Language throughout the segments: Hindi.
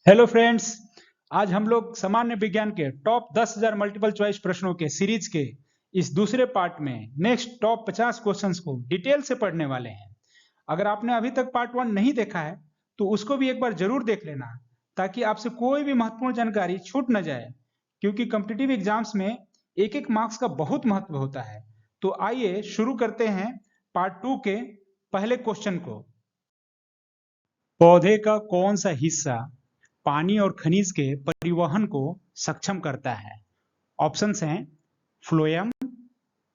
Hello friends. आज हम लोग सामान्य विज्ञान के टॉप 10,000 मल्टीपल चॉइस प्रश्नों के सीरीज के इस दूसरे पार्ट में नेक्स्ट टॉप 50 क्वेश्चंस को डिटेल से पढ़ने वाले हैं। अगर आपने अभी तक पार्ट 1 नहीं देखा है तो उसको भी एक बार जरूर देख लेना, ताकि आपसे कोई भी महत्वपूर्ण जानकारी छूट न जाए, क्योंकि कॉम्पिटिटिव एग्जाम्स में एक एक मार्क्स का बहुत महत्व होता है। तो आइए शुरू करते हैं पार्ट 2 के पहले क्वेश्चन को। पौधे का कौन सा हिस्सा पानी और खनिज के परिवहन को सक्षम करता है? ऑप्शंस हैं फ्लोएम,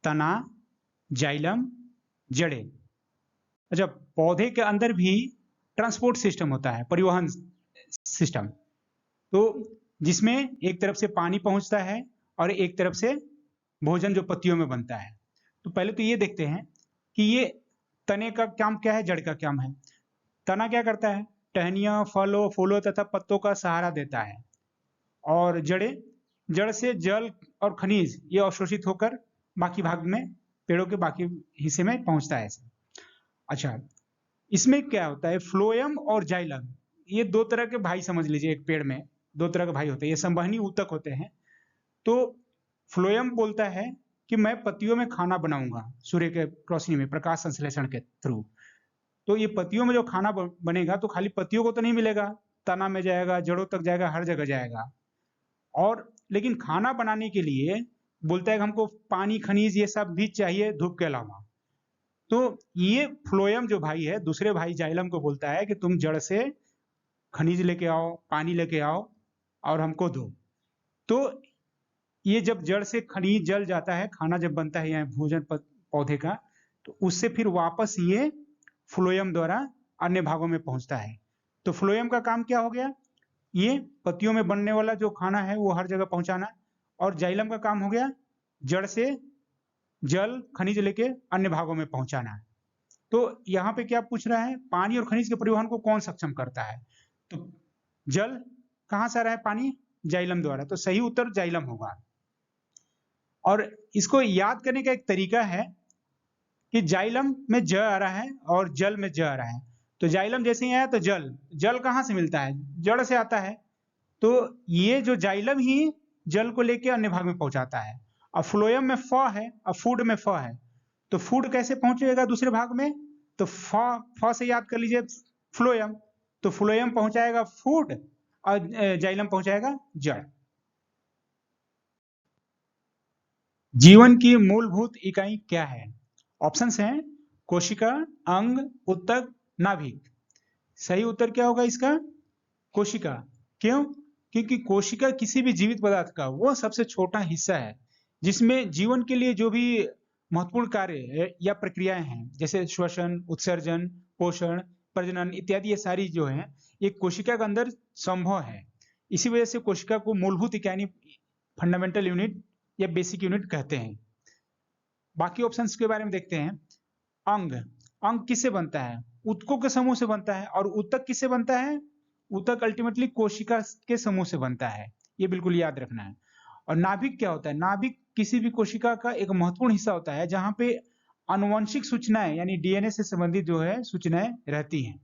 तना, जाइलम, जड़े। अच्छा, पौधे के अंदर भी ट्रांसपोर्ट सिस्टम होता है, परिवहन सिस्टम, तो जिसमें एक तरफ से पानी पहुंचता है और एक तरफ से भोजन जो पत्तियों में बनता है। तो पहले तो ये देखते हैं कि ये तने का काम क्या है, जड़ का काम है। तना क्या करता है? टहनियाँ, फलों, फूलों तथा पत्तों का सहारा देता है। और जड़ से जल और खनिज ये अवशोषित होकर बाकी भाग में, पेड़ों के बाकी हिस्से में पहुंचता है। अच्छा, इसमें क्या होता है, फ्लोएम और जाइलम ये दो तरह के भाई समझ लीजिए। एक पेड़ में दो तरह के भाई होते हैं, ये संवहनी ऊतक होते हैं। तो फ्लोएम बोलता है कि मैं पत्तियों में खाना बनाऊंगा सूर्य के रोशनी में, प्रकाश संश्लेषण के थ्रू। तो ये पत्तियों में जो खाना बनेगा तो खाली पत्तियों को तो नहीं मिलेगा, तना में जाएगा, जड़ों तक जाएगा, हर जगह जाएगा। और लेकिन खाना बनाने के लिए बोलता है कि हमको पानी, खनिज ये सब भी चाहिए धूप के अलावा। तो ये फ्लोएम जो भाई है, दूसरे भाई जाइलम को बोलता है कि तुम जड़ से खनिज लेके आओ, पानी लेके आओ और हमको दो। तो ये जब जड़ से खनिज जल जाता है, खाना जब बनता है यहाँ भोजन पौधे का, तो उससे फिर वापस ये फ्लोएम द्वारा अन्य भागों में पहुंचता है। तो फ्लोएम का काम क्या हो गया, ये पत्तियों में बनने वाला जो खाना है वो हर जगह पहुंचाना। और जाइलम का काम हो गया जड़ से जल खनिज लेके अन्य भागों में पहुंचाना। तो यहाँ पे क्या पूछ रहा है, पानी और खनिज के परिवहन को कौन सक्षम करता है? तो जल कहां से आ रहा है? पानी, जाइलम द्वारा। तो सही उत्तर जाइलम होगा। और इसको याद करने का एक तरीका है कि जाइलम में ज आ रहा है और जल में ज आ रहा है। तो जाइलम जैसे ही आया तो जल कहां से मिलता है? जड़ से आता है। तो ये जो जाइलम ही जल को लेके अन्य भाग में पहुंचाता है। अब फ्लोएम में फ है और फूड में फ है, तो फूड कैसे पहुंचेगा दूसरे भाग में? तो फ से याद कर लीजिए फ्लोएम। तो फ्लोएम पहुंचाएगा फूड और जाइलम पहुंचाएगा जड़। जीवन की मूलभूत इकाई क्या है? ऑप्शंस हैं कोशिका, अंग, उत्तक, नाभिक। सही उत्तर क्या होगा इसका? कोशिका। क्यों? क्योंकि कोशिका किसी भी जीवित पदार्थ का वो सबसे छोटा हिस्सा है जिसमें जीवन के लिए जो भी महत्वपूर्ण कार्य या प्रक्रियाएं हैं, जैसे श्वसन, उत्सर्जन, पोषण, प्रजनन इत्यादि, ये सारी जो है ये कोशिका के अंदर संभव है। इसी वजह से कोशिका को मूलभूत इकाई, फंडामेंटल यूनिट या बेसिक यूनिट कहते हैं। बाकी ऑप्शंस के बारे में देखते हैं। अंग, अंग किससे बनता है? ऊतकों के समूह से बनता है। और ऊतक किससे बनता है? ऊतक अल्टीमेटली कोशिका के समूह से बनता है, ये बिल्कुल याद रखना है। और नाभिक क्या होता है? नाभिक किसी भी कोशिका का एक महत्वपूर्ण हिस्सा होता है जहां पे आनुवंशिक सूचनाएं यानी डीएनए से संबंधित जो है सूचनाएं रहती हैं,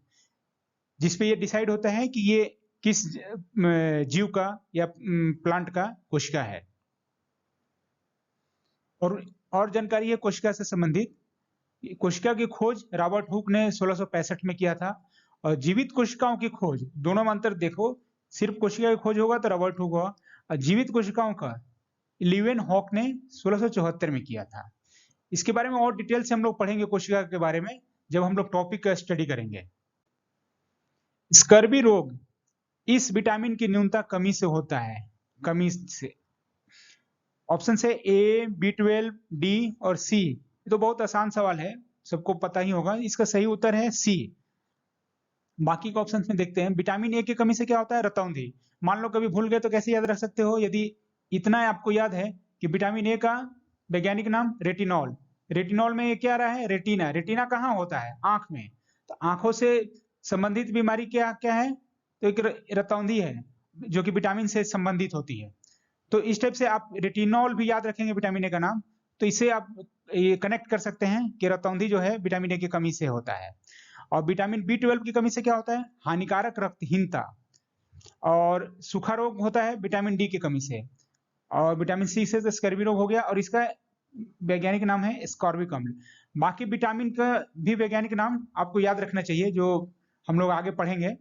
जिसपे ये डिसाइड होता है कि ये किस जीव का या प्लांट का कोशिका है। और जानकारी है कोशिका से संबंधित। कोशिका की खोज रॉबर्ट हुक ने 1665 में किया था। और जीवित कोशिकाओं की खोज, दोनों में अंतर देखो। सिर्फ कोशिका की खोज होगा तो रॉबर्ट हुक होगा, और जीवित कोशिकाओं का लिवेन हॉक ने 1674 में किया था। इसके बारे में और डिटेल से हम लोग पढ़ेंगे कोशिका के बारे में जब हम लोग टॉपिक का स्टडी करेंगे। स्कर्वी रोग इस विटामिन की न्यूनता कमी से होता है। कमी से। ऑप्शन है ए, B12, डी और सी। तो बहुत आसान सवाल है, सबको पता ही होगा। इसका सही उत्तर है सी। बाकी के ऑप्शन में देखते हैं। विटामिन ए की कमी से क्या होता है? रतौंधी। मान लो कभी भूल गए तो कैसे याद रख सकते हो? यदि इतना आपको याद है कि विटामिन ए का वैज्ञानिक नाम रेटिनॉल। रेटिनॉल में ये क्या आ रहा है? रेटिना। रेटिना कहाँ होता है? आंख में। तो आंखों से संबंधित बीमारी क्या क्या है? तो एक रतौंधी है जो कि विटामिन से संबंधित होती है। तो इस टाइप से आप रेटिनॉल भी याद रखेंगे विटामिन ए का नाम, तो इसे आप ये कनेक्ट कर सकते हैं कि रतौंधी जो है विटामिन ए की कमी से होता है। और विटामिन B12 की कमी से क्या होता है? हानिकारक रक्तहीनता। और सूखा रोग होता है विटामिन डी की कमी से, और विटामिन सी से तो स्कर्वी रोग हो गया, और इसका वैज्ञानिक नाम है स्कॉर्बिक अम्ल। बाकी विटामिन का भी वैज्ञानिक नाम आपको याद रखना चाहिए, जो हम लोग आगे पढ़ेंगे।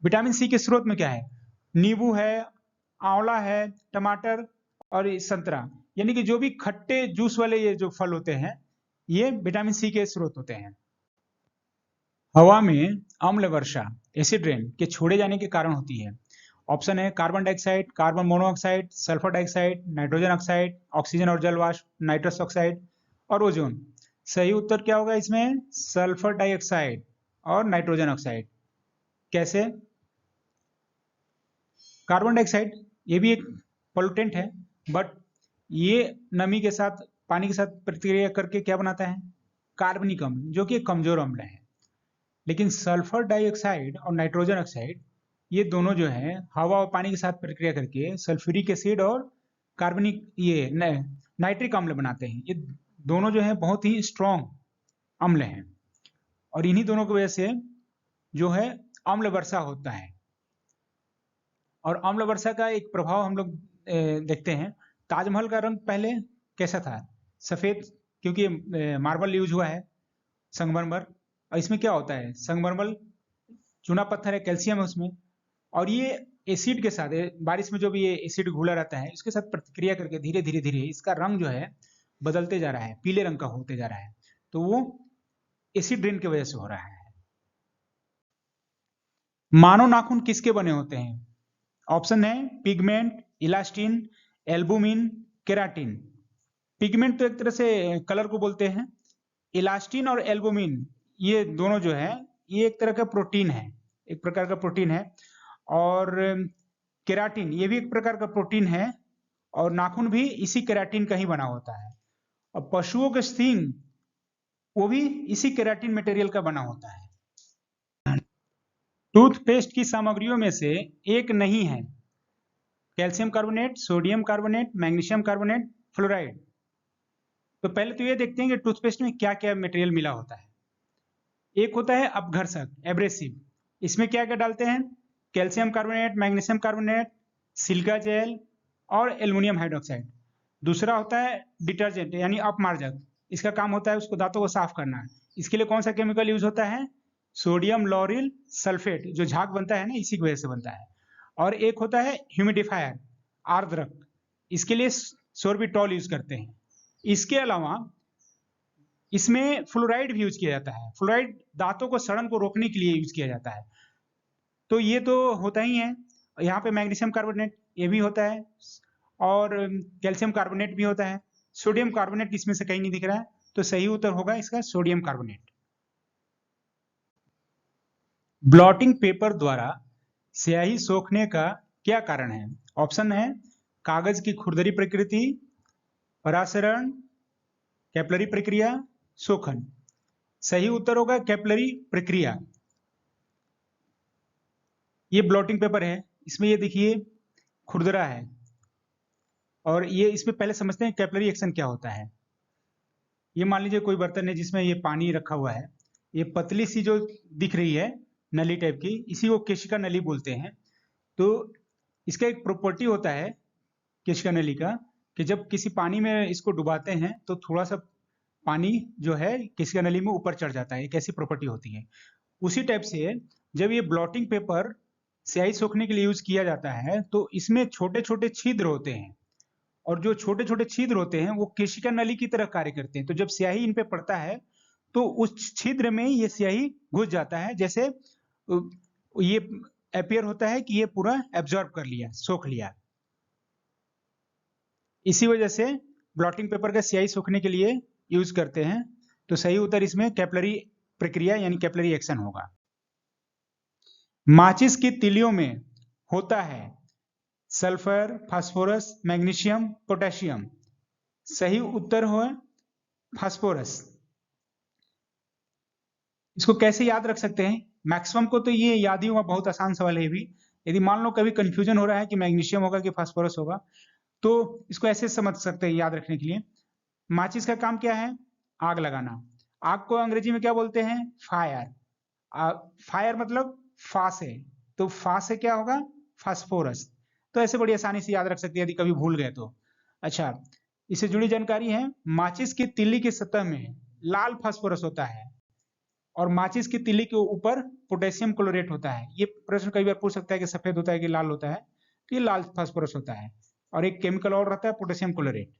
विटामिन सी के स्रोत में क्या है? नींबू है, आंवला है, टमाटर और संतरा, यानी कि जो भी खट्टे जूस वाले ये जो फल होते हैं, ये विटामिन सी के स्रोत होते हैं। हवा में अम्ल वर्षा, एसिड रेन के छोड़े जाने के कारण होती है। ऑप्शन है carbon dioxide, carbon monoxide, sulphur dioxide, nitrogen oxide, oxygen और जल वाष्प, नाइट्रस ऑक्साइड और ओजोन। सही उत्तर क्या होगा इसमें? सल्फर डाइऑक्साइड और नाइट्रोजन ऑक्साइड। कैसे? कार्बन डाइऑक्साइड ये भी एक पोल्यूटेंट है, बट ये नमी के साथ, पानी के साथ प्रतिक्रिया करके क्या बनाता है? कार्बनिक अम्ल, जो कि एक कमजोर अम्ल है। लेकिन सल्फर डाइऑक्साइड और नाइट्रोजन ऑक्साइड, ये दोनों जो है हवा और पानी के साथ प्रक्रिया करके सल्फ्यूरिक एसिड और कार्बनिक ये नाइट्रिक अम्ल बनाते हैं। ये दोनों जो है बहुत ही स्ट्रॉन्ग अम्ल हैं, और इन्हीं दोनों की वजह से जो है अम्ल वर्षा होता है। और अम्ल वर्षा का एक प्रभाव हम लोग देखते हैं। ताजमहल का रंग पहले कैसा था? सफेद, क्योंकि मार्बल यूज हुआ है, संगमरमर। और इसमें क्या होता है? संगमरमर चूना पत्थर है, कैल्शियम है उसमें, और ये एसिड के साथ, बारिश में जो भी ये एसिड घुला रहता है, इसके साथ प्रतिक्रिया करके धीरे धीरे धीरे इसका रंग जो है बदलते जा रहा है, पीले रंग का होते जा रहा है। तो वो एसिड रेन की वजह से हो रहा है। मानव नाखून किसके बने होते हैं? ऑप्शन है pigment, elastin, albumin, keratin. Pigment तो एक तरह से कलर को बोलते हैं। इलास्टिन और एल्बुमिन, ये दोनों जो है ये एक तरह का प्रोटीन है, एक प्रकार का प्रोटीन है। और केराटिन ये भी एक प्रकार का प्रोटीन है, और नाखून भी इसी केराटिन का ही बना होता है। और पशुओं के सींग, वो भी इसी केराटिन मटेरियल का बना होता है। टूथपेस्ट की सामग्रियों में से एक नहीं है। Calcium carbonate, sodium carbonate, magnesium carbonate, fluoride. तो पहले तो ये देखते हैं कि टूथपेस्ट में क्या क्या मटेरियल मिला होता है। एक होता है अपघर्षक, एब्रेसिव। इसमें क्या क्या डालते हैं? Calcium carbonate, magnesium carbonate, silica gel और एल्युमिनियम हाइड्रोक्साइड। दूसरा होता है डिटर्जेंट यानी अपमार्जक। इसका काम होता है उसको दांतों को साफ करना। इसके लिए कौन सा केमिकल यूज होता है? सोडियम लॉरिल सल्फेट, जो झाग बनता है ना, इसी की वजह से बनता है। और एक होता है ह्यूमिडिफायर, आर्द्रक। इसके लिए सोर्बिटॉल यूज करते हैं। इसके अलावा इसमें फ्लोराइड भी यूज किया जाता है। फ्लोराइड दांतों को सड़न को रोकने के लिए यूज किया जाता है। तो ये तो होता ही है। यहाँ पे मैग्नीशियम कार्बोनेट ये भी होता है, और कैल्शियम कार्बोनेट भी होता है। सोडियम कार्बोनेट इसमें से कहीं नहीं दिख रहा है, तो सही उत्तर होगा इसका सोडियम कार्बोनेट। ब्लॉटिंग पेपर द्वारा स्याही सोखने का क्या कारण है? ऑप्शन है कागज की खुरदरी प्रकृति, परासरण, कैपिलरी प्रक्रिया, सोखन। सही उत्तर होगा कैपिलरी प्रक्रिया। ये ब्लॉटिंग पेपर है, इसमें ये देखिए खुरदरा है, और ये इसमें पहले समझते हैं कैपिलरी एक्शन क्या होता है। ये मान लीजिए कोई बर्तन है जिसमें ये पानी रखा हुआ है, ये पतली सी जो दिख रही है नली टाइप की, इसी को केशिका नली बोलते हैं। तो इसका एक प्रॉपर्टी होता है केशिका नली का, कि जब किसी पानी में इसको डुबाते हैं तो थोड़ा सा पानी जो है केशिका नली में ऊपर चढ़ जाता है, एक ऐसी प्रॉपर्टी होती है। उसी टाइप से जब ये ब्लॉटिंग पेपर स्याही सोखने के लिए यूज किया जाता है, तो इसमें छोटे छोटे छिद्र होते हैं, और जो छोटे छोटे छिद्र होते हैं वो केशिका नली की तरह कार्य करते हैं। तो जब स्याही इन पे पड़ता है तो उस छिद्र में ये स्याही घुस जाता है, जैसे ये अपियर होता है कि ये पूरा एब्जॉर्ब कर लिया, सोख लिया। इसी वजह से ब्लॉटिंग पेपर का स्याही सोखने के लिए यूज करते हैं। तो सही उत्तर इसमें कैपिलरी प्रक्रिया यानी कैपिलरी एक्शन होगा। माचिस की तिलियों में होता है सल्फर, फास्फोरस, मैग्नीशियम, पोटेशियम। सही उत्तर हो फास्फोरस। इसको कैसे याद रख सकते हैं? मैक्सिमम को तो ये याद ही हुआ, बहुत आसान सवाल है भी। यदि मान लो कभी कंफ्यूजन हो रहा है कि मैग्नीशियम होगा कि फास्फोरस होगा, तो इसको ऐसे समझ सकते हैं याद रखने के लिए। माचिस का काम क्या है? आग लगाना। आग को अंग्रेजी में क्या बोलते हैं? फायर। फायर मतलब फा से, तो फा से क्या होगा? फास्फोरस। तो ऐसे बड़ी आसानी से याद रख सकते हैं यदि कभी भूल गए तो। अच्छा, इससे जुड़ी जानकारी है, माचिस की तिल्ली की सतह में लाल फास्फोरस होता है और माचिस की तिल्ली के ऊपर पोटेशियम क्लोरेट होता है। ये प्रश्न कई बार पूछ सकता है कि सफेद होता है कि लाल होता है, तो ये लाल फास्फोरस होता है। और एक केमिकल और रहता है पोटेशियम क्लोरेट।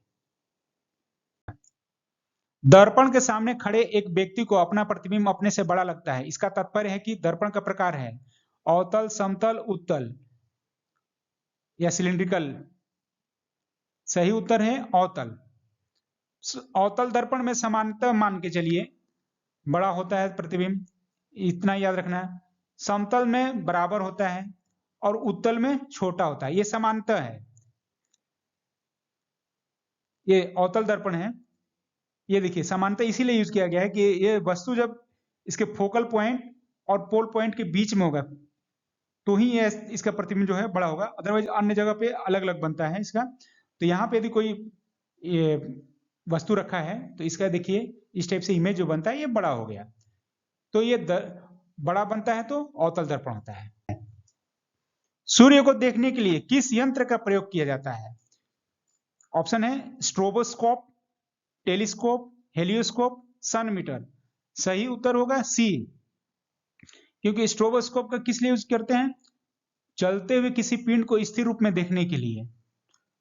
दर्पण के सामने खड़े एक व्यक्ति को अपना प्रतिबिंब अपने से बड़ा लगता है। इसका तात्पर्य है कि दर्पण का प्रकार है अवतल, समतल, उत्तल या सिलिंड्रिकल। सही उत्तर है अवतल। अवतल दर्पण में समानता मान के चलिए बड़ा होता है प्रतिबिंब, इतना याद रखना है। समतल में बराबर होता है और उत्तल में छोटा होता है, ये समानता है। ये अवतल दर्पण है। ये देखिए समानता इसीलिए यूज किया गया है कि ये वस्तु जब इसके फोकल पॉइंट और पोल पॉइंट के बीच में होगा तो ही ये इसका प्रतिबिंब जो है बड़ा होगा, अदरवाइज अन्य जगह पे अलग अलग बनता है इसका। तो यहाँ पे यदि कोई ये वस्तु रखा है तो इसका देखिए इस टाइप से इमेज जो बनता है ये बड़ा हो गया, तो ये बड़ा बनता है तो अवतल दर्पण होता है। सूर्य को देखने के लिए किस यंत्र का प्रयोग किया जाता है? ऑप्शन है स्ट्रोबोस्कोप, टेलीस्कोप, हेलियोस्कोप, सन मीटर। सही उत्तर होगा सी, क्योंकि स्ट्रोबोस्कोप का किस लिए यूज करते हैं? चलते हुए किसी पिंड को स्थिर रूप में देखने के लिए,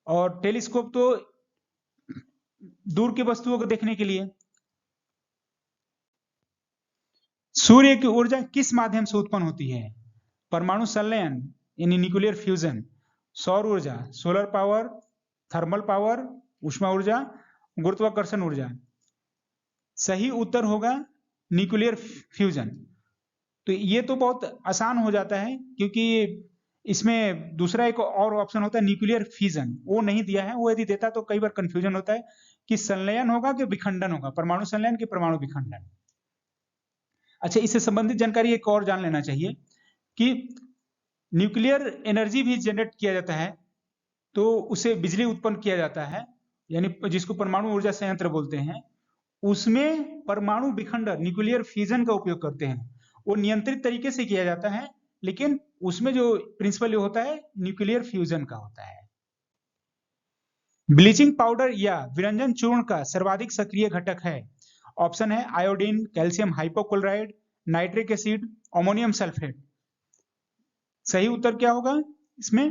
और टेलीस्कोप तो दूर की वस्तुओं को देखने के लिए। सूर्य की ऊर्जा किस माध्यम से उत्पन्न होती है? परमाणु संलयन यानी न्यूक्लियर फ्यूजन, सौर ऊर्जा, सोलर पावर, थर्मल पावर, ऊष्मा ऊर्जा, गुरुत्वाकर्षण ऊर्जा। सही उत्तर होगा न्यूक्लियर फ्यूजन। तो ये तो बहुत आसान हो जाता है क्योंकि इसमें दूसरा एक और ऑप्शन होता है न्यूक्लियर फ्यूजन, वो नहीं दिया है। वो यदि देता तो कई बार कंफ्यूजन होता है कि संलयन होगा कि विखंडन होगा, परमाणु संलयन कि परमाणु विखंडन। अच्छा, इससे संबंधित जानकारी एक और जान लेना चाहिए कि न्यूक्लियर एनर्जी भी जनरेट किया जाता है तो उसे बिजली उत्पन्न किया जाता है, यानी जिसको परमाणु ऊर्जा संयंत्र बोलते हैं। उसमें परमाणु विखंडन न्यूक्लियर फ्यूजन का उपयोग करते हैं। वो नियंत्रित तरीके से किया जाता है, लेकिन उसमें जो प्रिंसिपल होता है न्यूक्लियर फ्यूजन का होता है। ब्लीचिंग पाउडर या विरंजन चूर्ण का सर्वाधिक सक्रिय घटक है? ऑप्शन है iodine, calcium hypochloride, nitric acid, ammonium sulphate. सही उत्तर क्या होगा इसमें?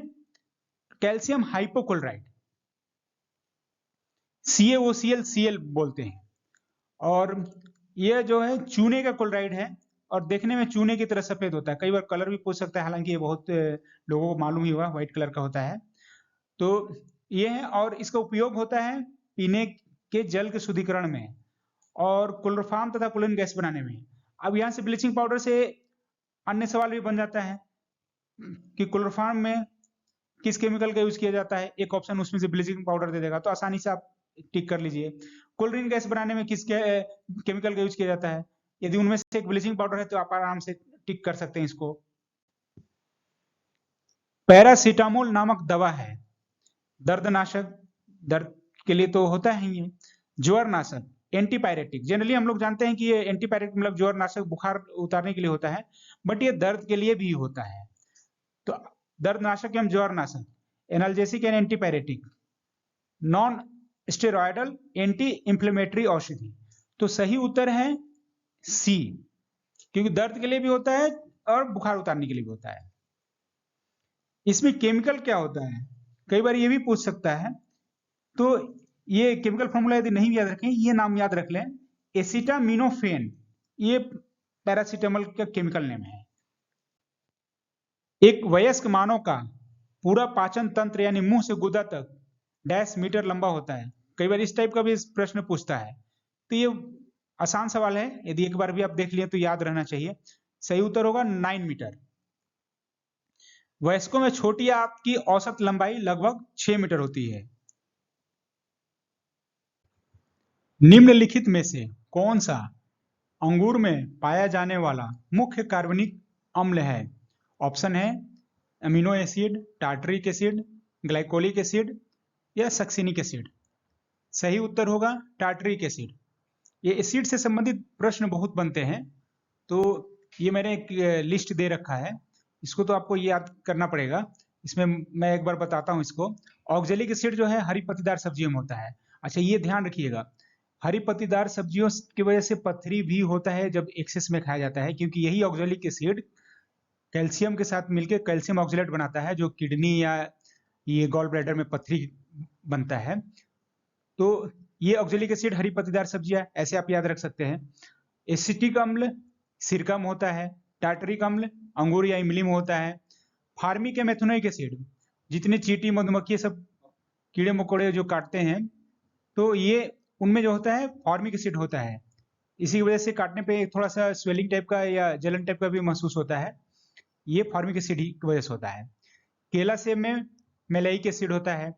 कैल्शियम हाइपोक्लोराइड, CaOCl बोलते हैं। और यह जो है चूने का क्लोराइड है और देखने में चूने की तरह सफेद होता है। कई बार कलर भी पूछ सकता है, हालांकि ये बहुत लोगों को मालूम ही हुआ व्हाइट कलर का होता है। तो ये है, और इसका उपयोग होता है पीने के जल के शुद्धिकरण में और क्लोरोफॉर्म तथा क्लोरीन गैस बनाने में। अब यहाँ से ब्लीचिंग पाउडर से अन्य सवाल भी बन जाता है कि क्लोरोफॉर्म में किस केमिकल का यूज किया जाता है। एक ऑप्शन उसमें से ब्लीचिंग पाउडर दे देगा, तो आसानी से आप टिक कर लीजिए। क्लोरीन गैस बनाने में किस केमिकल का यूज किया जाता है? यदि उनमें से एक ब्लीचिंग पाउडर है तो आप आराम से टिक कर सकते हैं इसको। पैरासीटामोल नामक दवा है दर्दनाशक, दर्द के लिए तो होता है ये। ज्वरनाशक, एंटीपायरेटिक। जनरली हम लोग जानते हैं कि ये एंटीपायरेटिक मतलब ज्वरनाशक बुखार उतारने के लिए होता है, बट ये दर्द के लिए भी होता है। तो दर्दनाशक एवं ज्वरनाशक, analgesic and antipyretic, non steroidal anti inflammatory औषधि। तो सही उत्तर है सी, क्योंकि दर्द के लिए भी होता है और बुखार उतारने के लिए भी होता है। इसमें केमिकल क्या होता है, कई बार ये भी पूछ सकता है। तो ये केमिकल फॉर्मूला यदि नहीं याद रखें, ये नाम याद रख लें, एसिटामिनोफेन। ये पैरासीटामोल का केमिकल नेम है। एक वयस्क मानव का पूरा पाचन तंत्र यानी मुंह से गुदा तक डैश मीटर लंबा होता है। कई बार इस टाइप का भी प्रश्न पूछता है, तो ये आसान सवाल है, यदि एक बार भी आप देख लिए तो याद रहना चाहिए। सही उत्तर होगा 9 मीटर। वयस्कों में छोटी आंत की औसत लंबाई लगभग 6 मीटर होती है। निम्नलिखित में से कौन सा अंगूर में पाया जाने वाला मुख्य कार्बनिक अम्ल है? ऑप्शन है amino acid, tartaric acid, glycolic acid या सक्सिनिक एसिड। सही उत्तर होगा टार्टरिक एसिड। ये एसिड से संबंधित प्रश्न बहुत बनते हैं, तो ये मैंने एक लिस्ट दे रखा है, इसको तो आपको याद करना पड़ेगा। इसमें मैं एक बार बताता हूँ इसको। ऑक्जेलिक एसिड जो है हरी पत्तीदार सब्जियों में होता है। अच्छा, ये ध्यान रखिएगा, हरी पत्तीदार सब्जियों की वजह से पथरी भी होता है जब एक्सेस में खाया जाता है, क्योंकि यही ऑक्जेलिक एसिड कैल्शियम के साथ मिलकर कैल्शियम ऑक्जेलेट बनाता है, जो किडनी या ये गॉल ब्लैडर में पथरी बनता है। तो ये ऑक्जेलिक एसिड हरी पत्तीदार सब्जियां, ऐसे आप याद रख सकते हैं। एसिटिक अम्ल सिरका में होता है। टार्टरिक अम्ल अंगूर या इमली में होता है। फार्मिक या मेथनोइक एसिड, जितने चींटी मधुमक्खी सब कीड़े मकोड़े जो काटते हैं, तो ये उनमें जो होता है फॉर्मिक एसिड होता है। इसी वजह से काटने पे थोड़ा सा स्वेलिंग टाइप का या जलन टाइप का भी महसूस होता है, ये फॉर्मिक एसिड की वजह से होता है। केला सेब में मेलेइक एसिड होता है।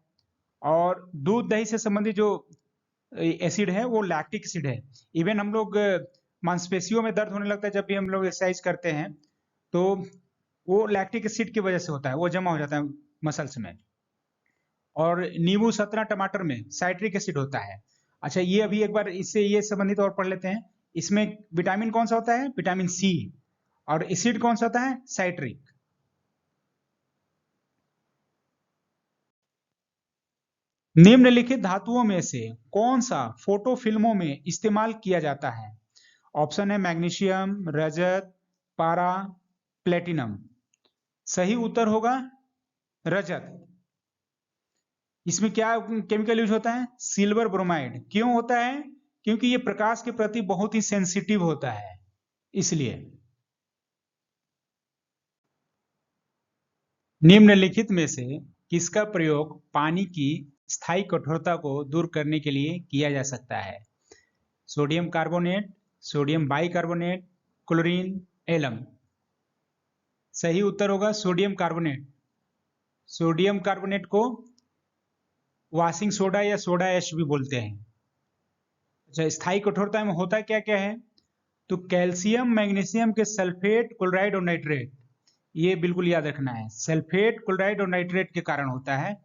और दूध दही से संबंधित जो एसिड है वो लैक्टिक एसिड है। इवन हम लोग मांसपेशियों में दर्द होने लगता है जब भी हम लोग एक्सरसाइज करते हैं, तो वो लैक्टिक एसिड की वजह से होता है, वो जमा हो जाता है मसल्स में। और नींबू संतरा टमाटर में साइट्रिक एसिड होता है। अच्छा, ये अभी एक बार इससे ये संबंधित और पढ़ लेते हैं। इसमें विटामिन कौन सा होता है? Vitamin C. और एसिड कौन सा होता है? साइट्रिक। निम्नलिखित धातुओं में से कौन सा फोटो फिल्मों में इस्तेमाल किया जाता है? ऑप्शन है मैग्नीशियम, रजत, पारा, प्लेटिनम। सही उत्तर होगा रजत। इसमें क्या केमिकल यूज होता है? Silver bromide. क्यों होता है? क्योंकि ये प्रकाश के प्रति बहुत ही सेंसिटिव होता है, इसलिए। निम्नलिखित में से किसका प्रयोग पानी की स्थायी कठोरता को दूर करने के लिए किया जा सकता है? Sodium carbonate, sodium bicarbonate, chlorine, alum. सही उत्तर होगा सोडियम कार्बोनेट। सोडियम कार्बोनेट को वॉशिंग सोडा या सोडा ऐश भी बोलते हैं। अच्छा, स्थायी कठोरता में होता क्या क्या है? तो कैल्शियम मैग्नीशियम के सल्फेट, क्लोराइड और नाइट्रेट, ये बिल्कुल याद रखना है। सल्फेट, क्लोराइड और नाइट्रेट के कारण होता है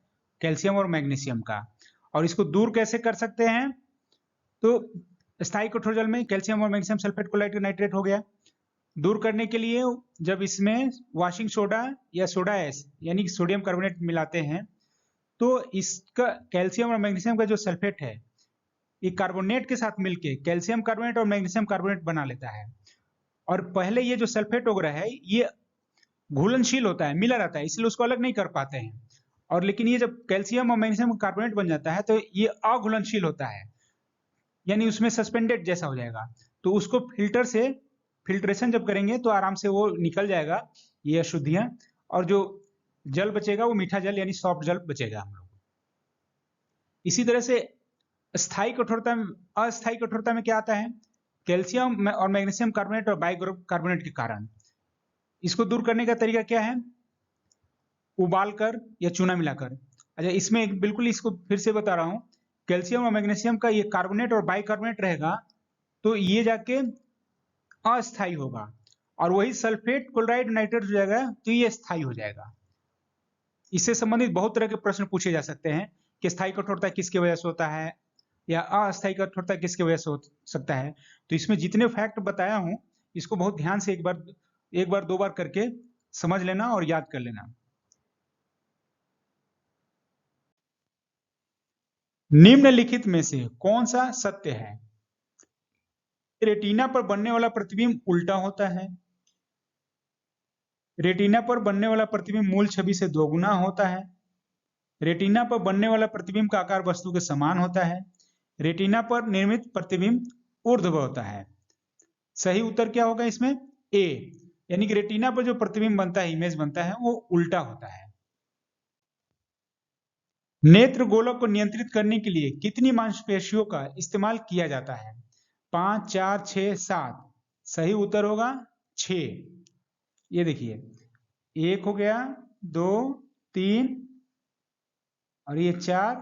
कैल्शियम और मैग्नीशियम का। और इसको दूर कैसे कर सकते हैं? तो स्थायी कठोर जल में कैल्शियम और मैग्नीशियम सल्फेट, क्लोराइड और नाइट्रेट हो गया। दूर करने के लिए जब इसमें वॉशिंग सोडा या सोडा एस यानी कि सोडियम कार्बोनेट मिलाते हैं, तो इसका कैल्शियम और मैग्नीशियम का जो सल्फेट है, ये कार्बोनेट के साथ मिलके कैल्शियम कार्बोनेट और मैग्नीशियम कार्बोनेट बना लेता है। और पहले ये जो सल्फेट वगैरह है, ये घुलनशील होता है, मिला रहता है, इसलिए उसको अलग नहीं कर पाते हैं। और लेकिन ये जब कैल्शियम और मैग्नीशियम कार्बोनेट बन जाता है, तो ये अघुलनशील होता है, यानी उसमें सस्पेंडेड जैसा हो जाएगा। तो उसको फिल्टर से फिल्ट्रेशन जब करेंगे तो आराम से वो निकल जाएगा, ये अशुद्धियां। और जो जल बचेगा वो मीठा जल यानी सॉफ्ट जल बचेगा हम लोग। इसी तरह से स्थायी कठोरता में, अस्थायी कठोरता में क्या आता है? कैल्शियम और मैग्नीशियम कार्बोनेट और बाइकार्बोनेट के कारण। इसको दूर करने का तरीका क्या है? उबालकर या चूना मिलाकर। अच्छा, इसमें बिल्कुल इसको फिर से बता रहा हूं, कैल्शियम और मैग्नीशियम का ये कार्बोनेट और बाइकार्बोनेट रहेगा, तो ये जाके अस्थायी होगा। और वही सल्फेट, क्लोराइड, नाइट्रेट हो जाएगा, तो ये स्थायी हो जाएगा। इससे संबंधित बहुत तरह के प्रश्न पूछे जा सकते हैं कि स्थायी कठोरता किसकी वजह से होता है या अस्थायी कठोरता किसकी वजह से हो सकता है। तो इसमें जितने फैक्ट बताया हूं, इसको बहुत ध्यान से एक बार दो बार करके समझ लेना और याद कर लेना। निम्नलिखित में से कौन सा सत्य है? रेटिना पर बनने वाला प्रतिबिंब उल्टा होता है। रेटिना पर बनने वाला प्रतिबिंब मूल छवि से दोगुना होता है। रेटिना पर बनने वाला प्रतिबिंब का आकार वस्तु के समान होता है। रेटिना पर निर्मित प्रतिबिंब ऊर्ध्व होता है। सही उत्तर क्या होगा इसमें? ए, यानी कि रेटिना पर जो प्रतिबिंब बनता है, इमेज बनता है, वो उल्टा होता है। नेत्र गोलक को नियंत्रित करने के लिए कितनी मांसपेशियों का इस्तेमाल किया जाता है? 5, 4, 6, 7। सही उत्तर होगा 6। ये देखिए, 1 हो गया, 2, 3 और ये 4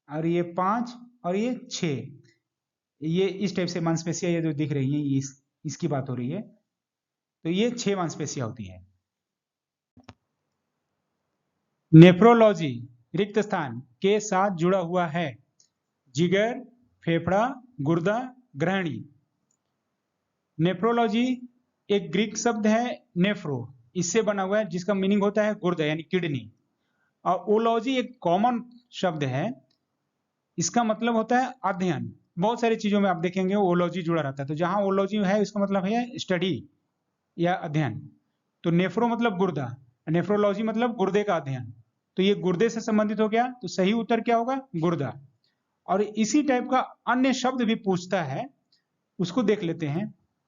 और ये 5 और ये 6। ये इस टाइप से मांसपेशियां ये जो दिख रही हैं, इसकी बात हो रही है। तो ये 6 मांसपेशियां होती है। नेफ्रोलॉजी रिक्त स्थान के साथ जुड़ा हुआ है। जिगर, फेफड़ा, गुर्दा, ग्रहणी। नेफ्रोलॉजी एक ग्रीक शब्द है नेफ्रो, इससे बना हुआ है, जिसका मीनिंग होता है गुर्दा यानी किडनी। और ओलॉजी एक कॉमन शब्द है, इसका मतलब होता है अध्ययन। बहुत सारी चीजों में आप देखेंगे ओलॉजी जुड़ा रहता है, तो जहां ओलॉजी है इसका मतलब है स्टडी या अध्ययन। तो नेफ्रो मतलब गुर्दा, नेफ्रोलॉजी मतलब गुर्दे का अध्ययन, तो ये गुर्दे से संबंधित हो गया, तो सही उत्तर क्या होगा? गुर्दा। और इसी टाइप का अन्य शब्द भी पूछता है, उसको देख लेते हैं।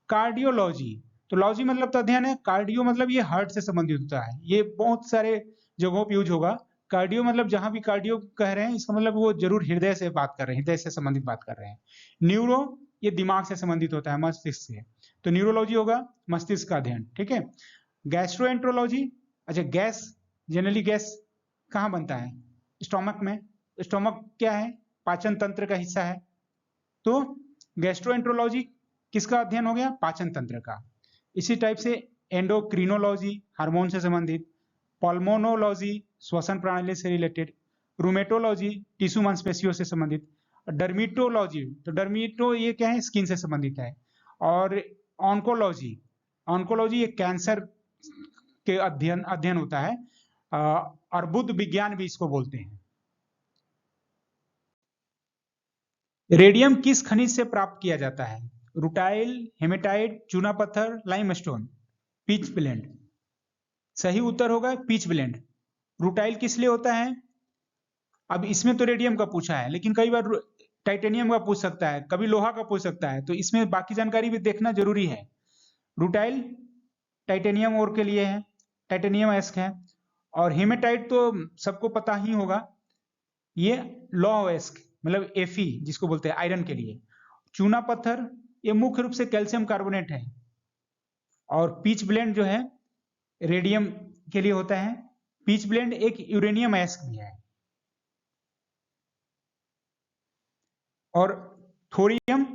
कार्डियोलॉजी, तो लॉजी मतलब तो अध्ययन है, कार्डियो मतलब ये हार्ट से संबंधित होता है, ये बहुत सारे जगहों पर यूज होगा। कार्डियो मतलब जहां भी कार्डियो कह रहे हैं, इसका मतलब वो जरूर हृदय से बात कर रहे हैं, हृदय से संबंधित बात कर रहे हैं। न्यूरो ये दिमाग से संबंधित होता है, मस्तिष्क से, तो न्यूरोलॉजी होगा मस्तिष्क का अध्ययन, ठीक है। गैस्ट्रोएंट्रोलॉजी, अच्छा गैस, जनरली गैस कहाँ बनता है? स्टोमक में। स्टोमक क्या है? पाचन तंत्र का हिस्सा है, तो गैस्ट्रोएंट्रोलॉजी किसका अध्ययन हो गया? पाचन तंत्र का। इसी टाइप से एंडोक्रिनोलॉजी हार्मोन से संबंधित, पल्मोनोलॉजी श्वसन प्रणाली से रिलेटेड, रूमेटोलॉजी टिश्यू मांसपेशियों से संबंधित, डर्मिटोलॉजी, तो डर्मिटो ये क्या है? स्किन से संबंधित है। और ऑन्कोलॉजी, ऑन्कोलॉजी ये कैंसर के अध्ययन होता है, अर्बुद विज्ञान भी इसको बोलते हैं। रेडियम किस खनिज से प्राप्त किया जाता है? रुटाइल, हेमेटाइट, चूना पत्थर, लाइमस्टोन, पीच ब्लेंड। सही उत्तर होगा पीच ब्लेंड। रुटाइल किस लिए होता है? अब इसमें तो रेडियम का पूछा है, लेकिन कई बार टाइटेनियम का पूछ सकता है, कभी लोहा का पूछ सकता है, तो इसमें बाकी जानकारी भी देखना जरूरी है। रुटाइल टाइटेनियम ओर के लिए है, टाइटेनियम एस्क है। और हेमेटाइट तो सबको पता ही होगा, ये लॉ एस्क मतलब एफी जिसको बोलते हैं आयरन के लिए। चूना पत्थर ये मुख्य रूप से कैल्शियम कार्बोनेट है। और पीच ब्लेंड जो है रेडियम के लिए होता है। पीच ब्लेंड एक यूरेनियम एस्क भी है। और थोरियम,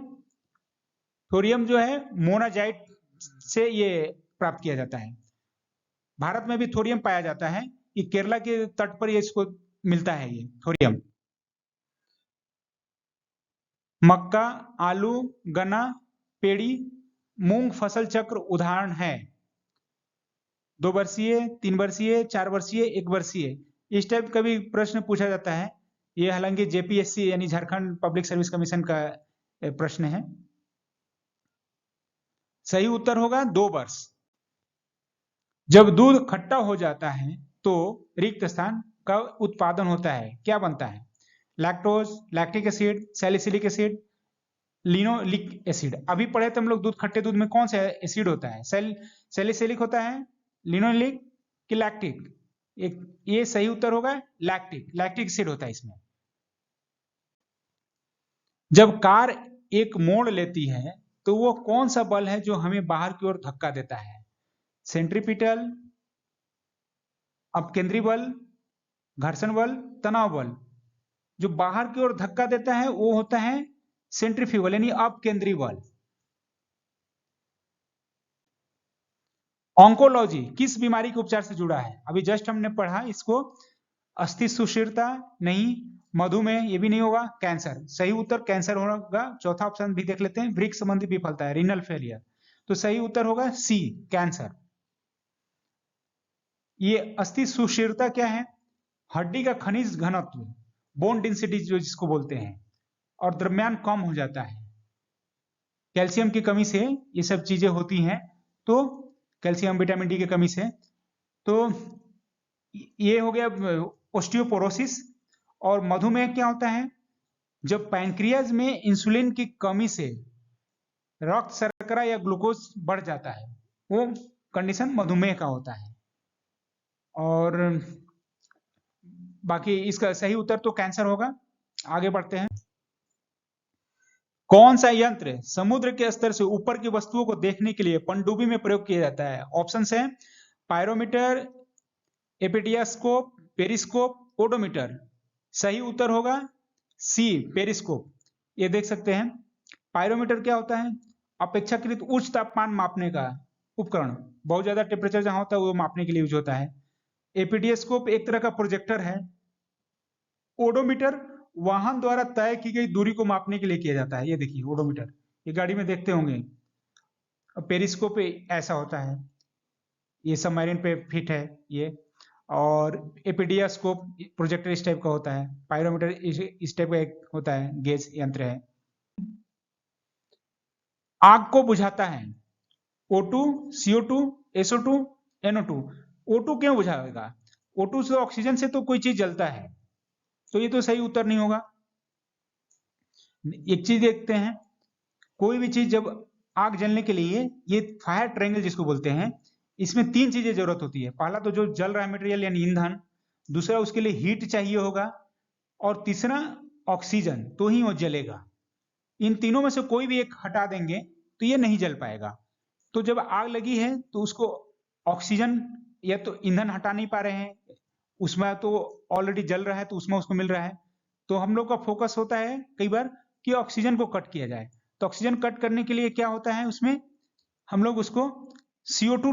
थोरियम जो है मोनाजाइट से ये प्राप्त किया जाता है। भारत में भी थोरियम पाया जाता है, ये केरला के तट पर ये इसको मिलता है ये थोरियम। मक्का, आलू, गन्ना, पेड़ी, मूंग फसल चक्र उदाहरण है। 2 वर्षीय, 3 वर्षीय, 4 वर्षीय, 1 वर्षीय, इस टाइप का भी प्रश्न पूछा जाता है। ये हालांकि जेपीएससी यानी झारखंड पब्लिक सर्विस कमीशन का प्रश्न है। सही उत्तर होगा 2 वर्ष। जब दूध खट्टा हो जाता है तो रिक्त स्थान का उत्पादन होता है, क्या बनता है? Lactose, lactic acid, salicylic acid, linoleic acid. अभी पढ़े थे हम लोग दूध खट्टे दूध में कौन सा एसिड होता है? सैलिसिलिक होता है, लिनोलिक कि लैक्टिक? ये सही उत्तर होगा लैक्टिक, लैक्टिक एसिड होता है इसमें। जब कार एक मोड़ लेती है तो वो कौन सा बल है जो हमें बाहर की ओर धक्का देता है? सेंट्रीपिटल, अपकेंद्री बल, घर्षण बल, तनाव बल। जो बाहर की ओर धक्का देता है वो होता है सेंट्रीफ्यूगल यानी अपकेंद्री बल। ऑन्कोलॉजी किस बीमारी के उपचार से जुड़ा है? अभी जस्ट हमने पढ़ा इसको। अस्थि सुषिरता नहीं, मधुमेह ये भी नहीं होगा, कैंसर। सही उत्तर कैंसर होगा। चौथा ऑप्शन भी देख लेते हैं, वृक्क संबंधी विफलता है, रीनल फेलियर, तो सही उत्तर होगा सी, कैंसर। ये अस्थि सुषिरता क्या है? हड्डी का खनिज घनत्व, बोन डेंसिटी जो जिसको बोलते हैं, और द्रव्यमान कम हो जाता है। कैल्शियम की कमी से ये सब चीजें होती हैं, तो कैल्शियम विटामिन डी की कमी से। तो ये हो गया ओस्टियोपोरोसिस। और मधुमेह क्या होता है? जब पैंक्रियाज में इंसुलिन की कमी से रक्त शर्करा या ग्लूकोज बढ़ जाता है, वो कंडीशन मधुमेह का होता है। और बाकी इसका सही उत्तर तो कैंसर होगा। आगे बढ़ते हैं। कौन सा यंत्र समुद्र के स्तर से ऊपर की वस्तुओं को देखने के लिए पनडुब्बी में प्रयोग किया जाता है? ऑप्शन है पायरोमीटर, एपिडियास्कोप, पेरिस्कोप, ओडोमीटर। सही उत्तर होगा सी, पेरिस्कोप। ये देख सकते हैं। पायरोमीटर क्या होता है? अपेक्षाकृत उच्च तापमान मापने का उपकरण, बहुत ज्यादा टेम्परेचर जहां होता है वो मापने के लिए यूज होता है। एपिडियास्कोप एक तरह का प्रोजेक्टर है। ओडोमीटर वाहन द्वारा तय की गई दूरी को मापने के लिए किया जाता है। ये देखिए ओडोमीटर, ये गाड़ी में देखते होंगे। पेरिस्कोप ऐसा होता है, ये सबमरीन पे फिट है ये। और एपीडियास्कोप प्रोजेक्टर इस टाइप का होता है। पायरोमीटर इस टाइप का एक होता है, गेज यंत्र है। आग को बुझाता है O2, CO2, SO2, NO2। O2 क्यों बुझाएगा? O2 से ऑक्सीजन से तो कोई चीज जलता है, तो ये तो सही उत्तर नहीं होगा। एक चीज देखते हैं, कोई भी चीज जब आग जलने के लिए, ये फायर ट्रायंगल जिसको बोलते हैं, इसमें तीन चीजें जरूरत होती है। पहला तो जो जल रहा है मटेरियल यानी ईंधन, दूसरा उसके लिए हीट चाहिए होगा, और तीसरा ऑक्सीजन, तो ही वो जलेगा। इन तीनों में से कोई भी एक हटा देंगे तो ये नहीं जल पाएगा। तो जब आग लगी है तो उसको ऑक्सीजन या तो ईंधन हटा नहीं पा रहे हैं, उसमें तो ऑलरेडी जल रहा है तो उसमें उसको मिल रहा है। तो हम लोग का फोकस होता है कई बार कि ऑक्सीजन को कट किया जाए। तो ऑक्सीजन कट करने के लिए क्या होता है, उसमें हम लोग उसको CO2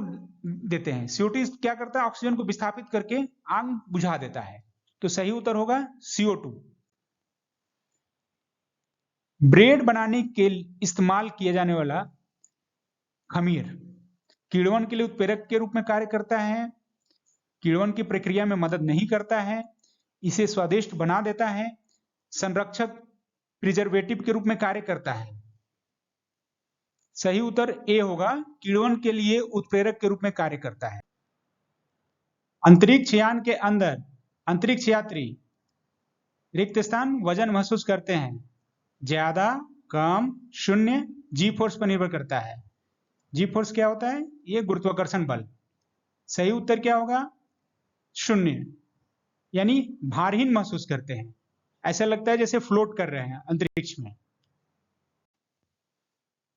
देते हैं। CO2 क्या करता है, ऑक्सीजन को विस्थापित करके आग बुझा देता है। तो सही उत्तर होगा CO2। ब्रेड बनाने के इस्तेमाल किया जाने वाला खमीर किण्वन के लिए उत्प्रेरक के रूप में कार्य करता है, किण्वन की प्रक्रिया में मदद नहीं करता है, इसे स्वादिष्ट बना देता है, संरक्षक प्रिजर्वेटिव के रूप में कार्य करता है। सही उत्तर ए होगा, किण्वन के लिए उत्प्रेरक के रूप में कार्य करता है। अंतरिक्ष यान के अंदर अंतरिक्ष यात्री रिक्त स्थान वजन महसूस करते हैं, ज्यादा, कम, शून्य, जी फोर्स पर निर्भर करता है। जी फोर्स क्या होता है, ये गुरुत्वाकर्षण बल। सही उत्तर क्या होगा, शून्य, यानी भारहीन महसूस करते हैं, ऐसा लगता है जैसे फ्लोट कर रहे हैं अंतरिक्ष में।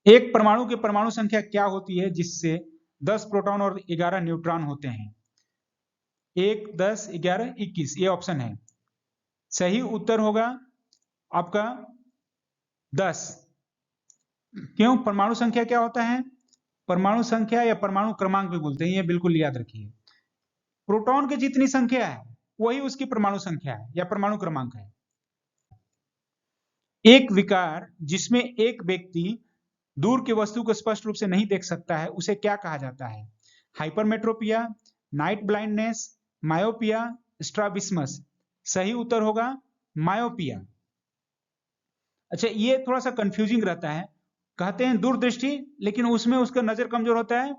एक परमाणु की परमाणु संख्या क्या होती है जिससे 10 प्रोटॉन और 11 न्यूट्रॉन होते हैं? 1, 10, 11, 21, ये ऑप्शन है। सही उत्तर होगा आपका 10। क्यों? परमाणु संख्या क्या होता है, परमाणु संख्या या परमाणु क्रमांक भी बोलते हैं, ये बिल्कुल याद रखिए। प्रोटॉन की जितनी संख्या है वही उसकी परमाणु संख्या है या परमाणु क्रमांक है। एक विकार जिसमें एक व्यक्ति दूर की वस्तु को स्पष्ट रूप से नहीं देख सकता है, उसे क्या कहा जाता है? Hypermetropia, night blindness, myopia, strabismus. सही उत्तर होगा मायोपिया। अच्छा, ये थोड़ा सा कंफ्यूजिंग रहता है, कहते हैं दूरदृष्टि, लेकिन उसमें उसका नजर कमजोर होता है